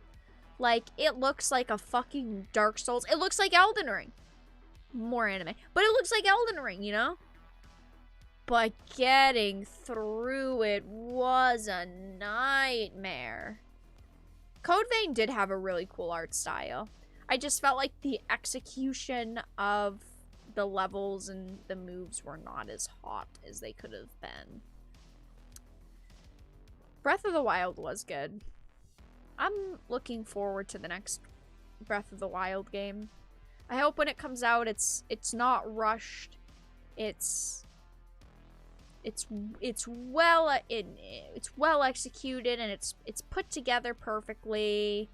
Like, it looks like a fucking Dark Souls. It looks like Elden Ring. More anime. But it looks like Elden Ring, you know? but getting through it was a nightmare. Code Vein did have a really cool art style. I just felt like the execution of the levels and the moves were not as hot as they could have been. Breath of the Wild was good. I'm looking forward to the next Breath of the Wild game. I hope when it comes out, it's not rushed. It's well executed and it's put together perfectly.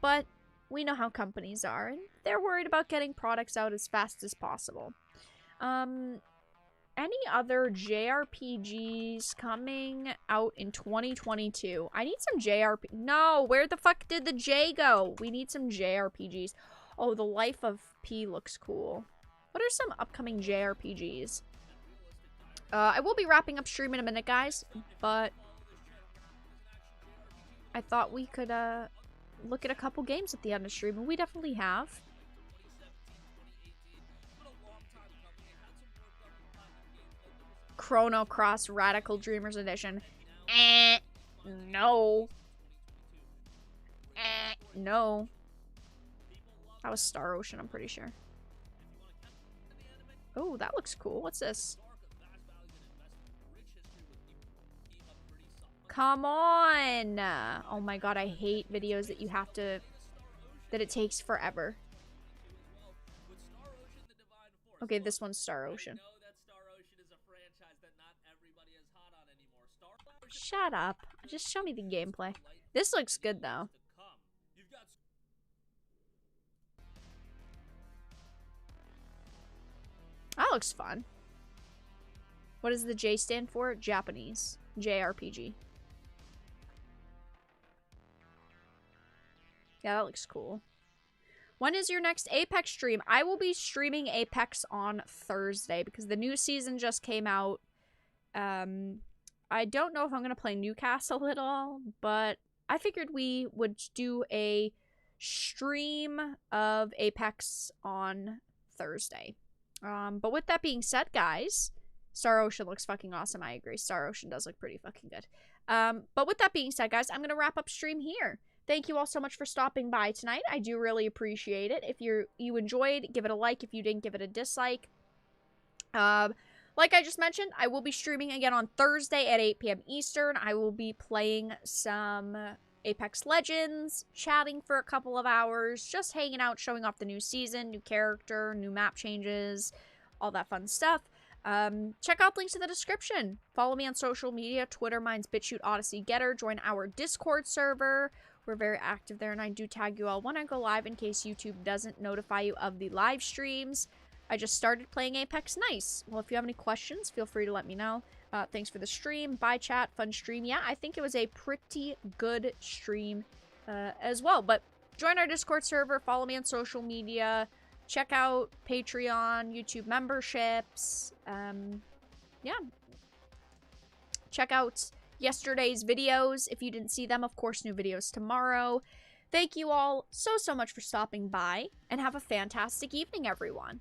But we know how companies are, and they're worried about getting products out as fast as possible. Any other JRPGs coming out in 2022? I need some JRPG. No, where the fuck did the J go? We need some JRPGs. Oh, the Life of P looks cool. What are some upcoming JRPGs? I will be wrapping up stream in a minute, guys, but I thought we could look at a couple games at the end of stream, and we definitely have. Chrono Cross Radical Dreamers Edition. No. No. That was Star Ocean, I'm pretty sure. Oh, that looks cool. What's this? Come on! Oh my god, I hate videos that you have to... that it takes forever. Okay, this one's Star Ocean. Shut up. Just show me the gameplay. This looks good, though. That looks fun. What does the J stand for? Japanese. JRPG. Yeah, that looks cool. When is your next Apex stream? I will be streaming Apex on Thursday because the new season just came out. I don't know if I'm going to play Newcastle at all, but I figured we would do a stream of Apex on Thursday. But with that being said, guys, Star Ocean looks fucking awesome. I agree. Star Ocean does look pretty fucking good. But with that being said, guys, I'm going to wrap up stream here. Thank you all so much for stopping by tonight. I do really appreciate it. If you enjoyed, give it a like. If you didn't, give it a dislike. Like I just mentioned, I will be streaming again on Thursday at 8 p.m. Eastern. I will be playing some Apex Legends, chatting for a couple of hours, just hanging out, showing off the new season, new character, new map changes, all that fun stuff. Check out links in the description. Follow me on social media, Twitter, mine's BitChute, Odyssey, Getter. Join our Discord server. We're very active there, and I do tag you all when I go live in case YouTube doesn't notify you of the live streams. I just started playing Apex. Nice. Well, if you have any questions, feel free to let me know. Thanks for the stream. Bye, chat. Fun stream. Yeah, I think it was a pretty good stream as well. But join our Discord server. Follow me on social media. Check out Patreon, YouTube memberships. Yeah. Check out yesterday's videos. If you didn't see them, of course, new videos tomorrow. Thank you all so much for stopping by, and have a fantastic evening, everyone.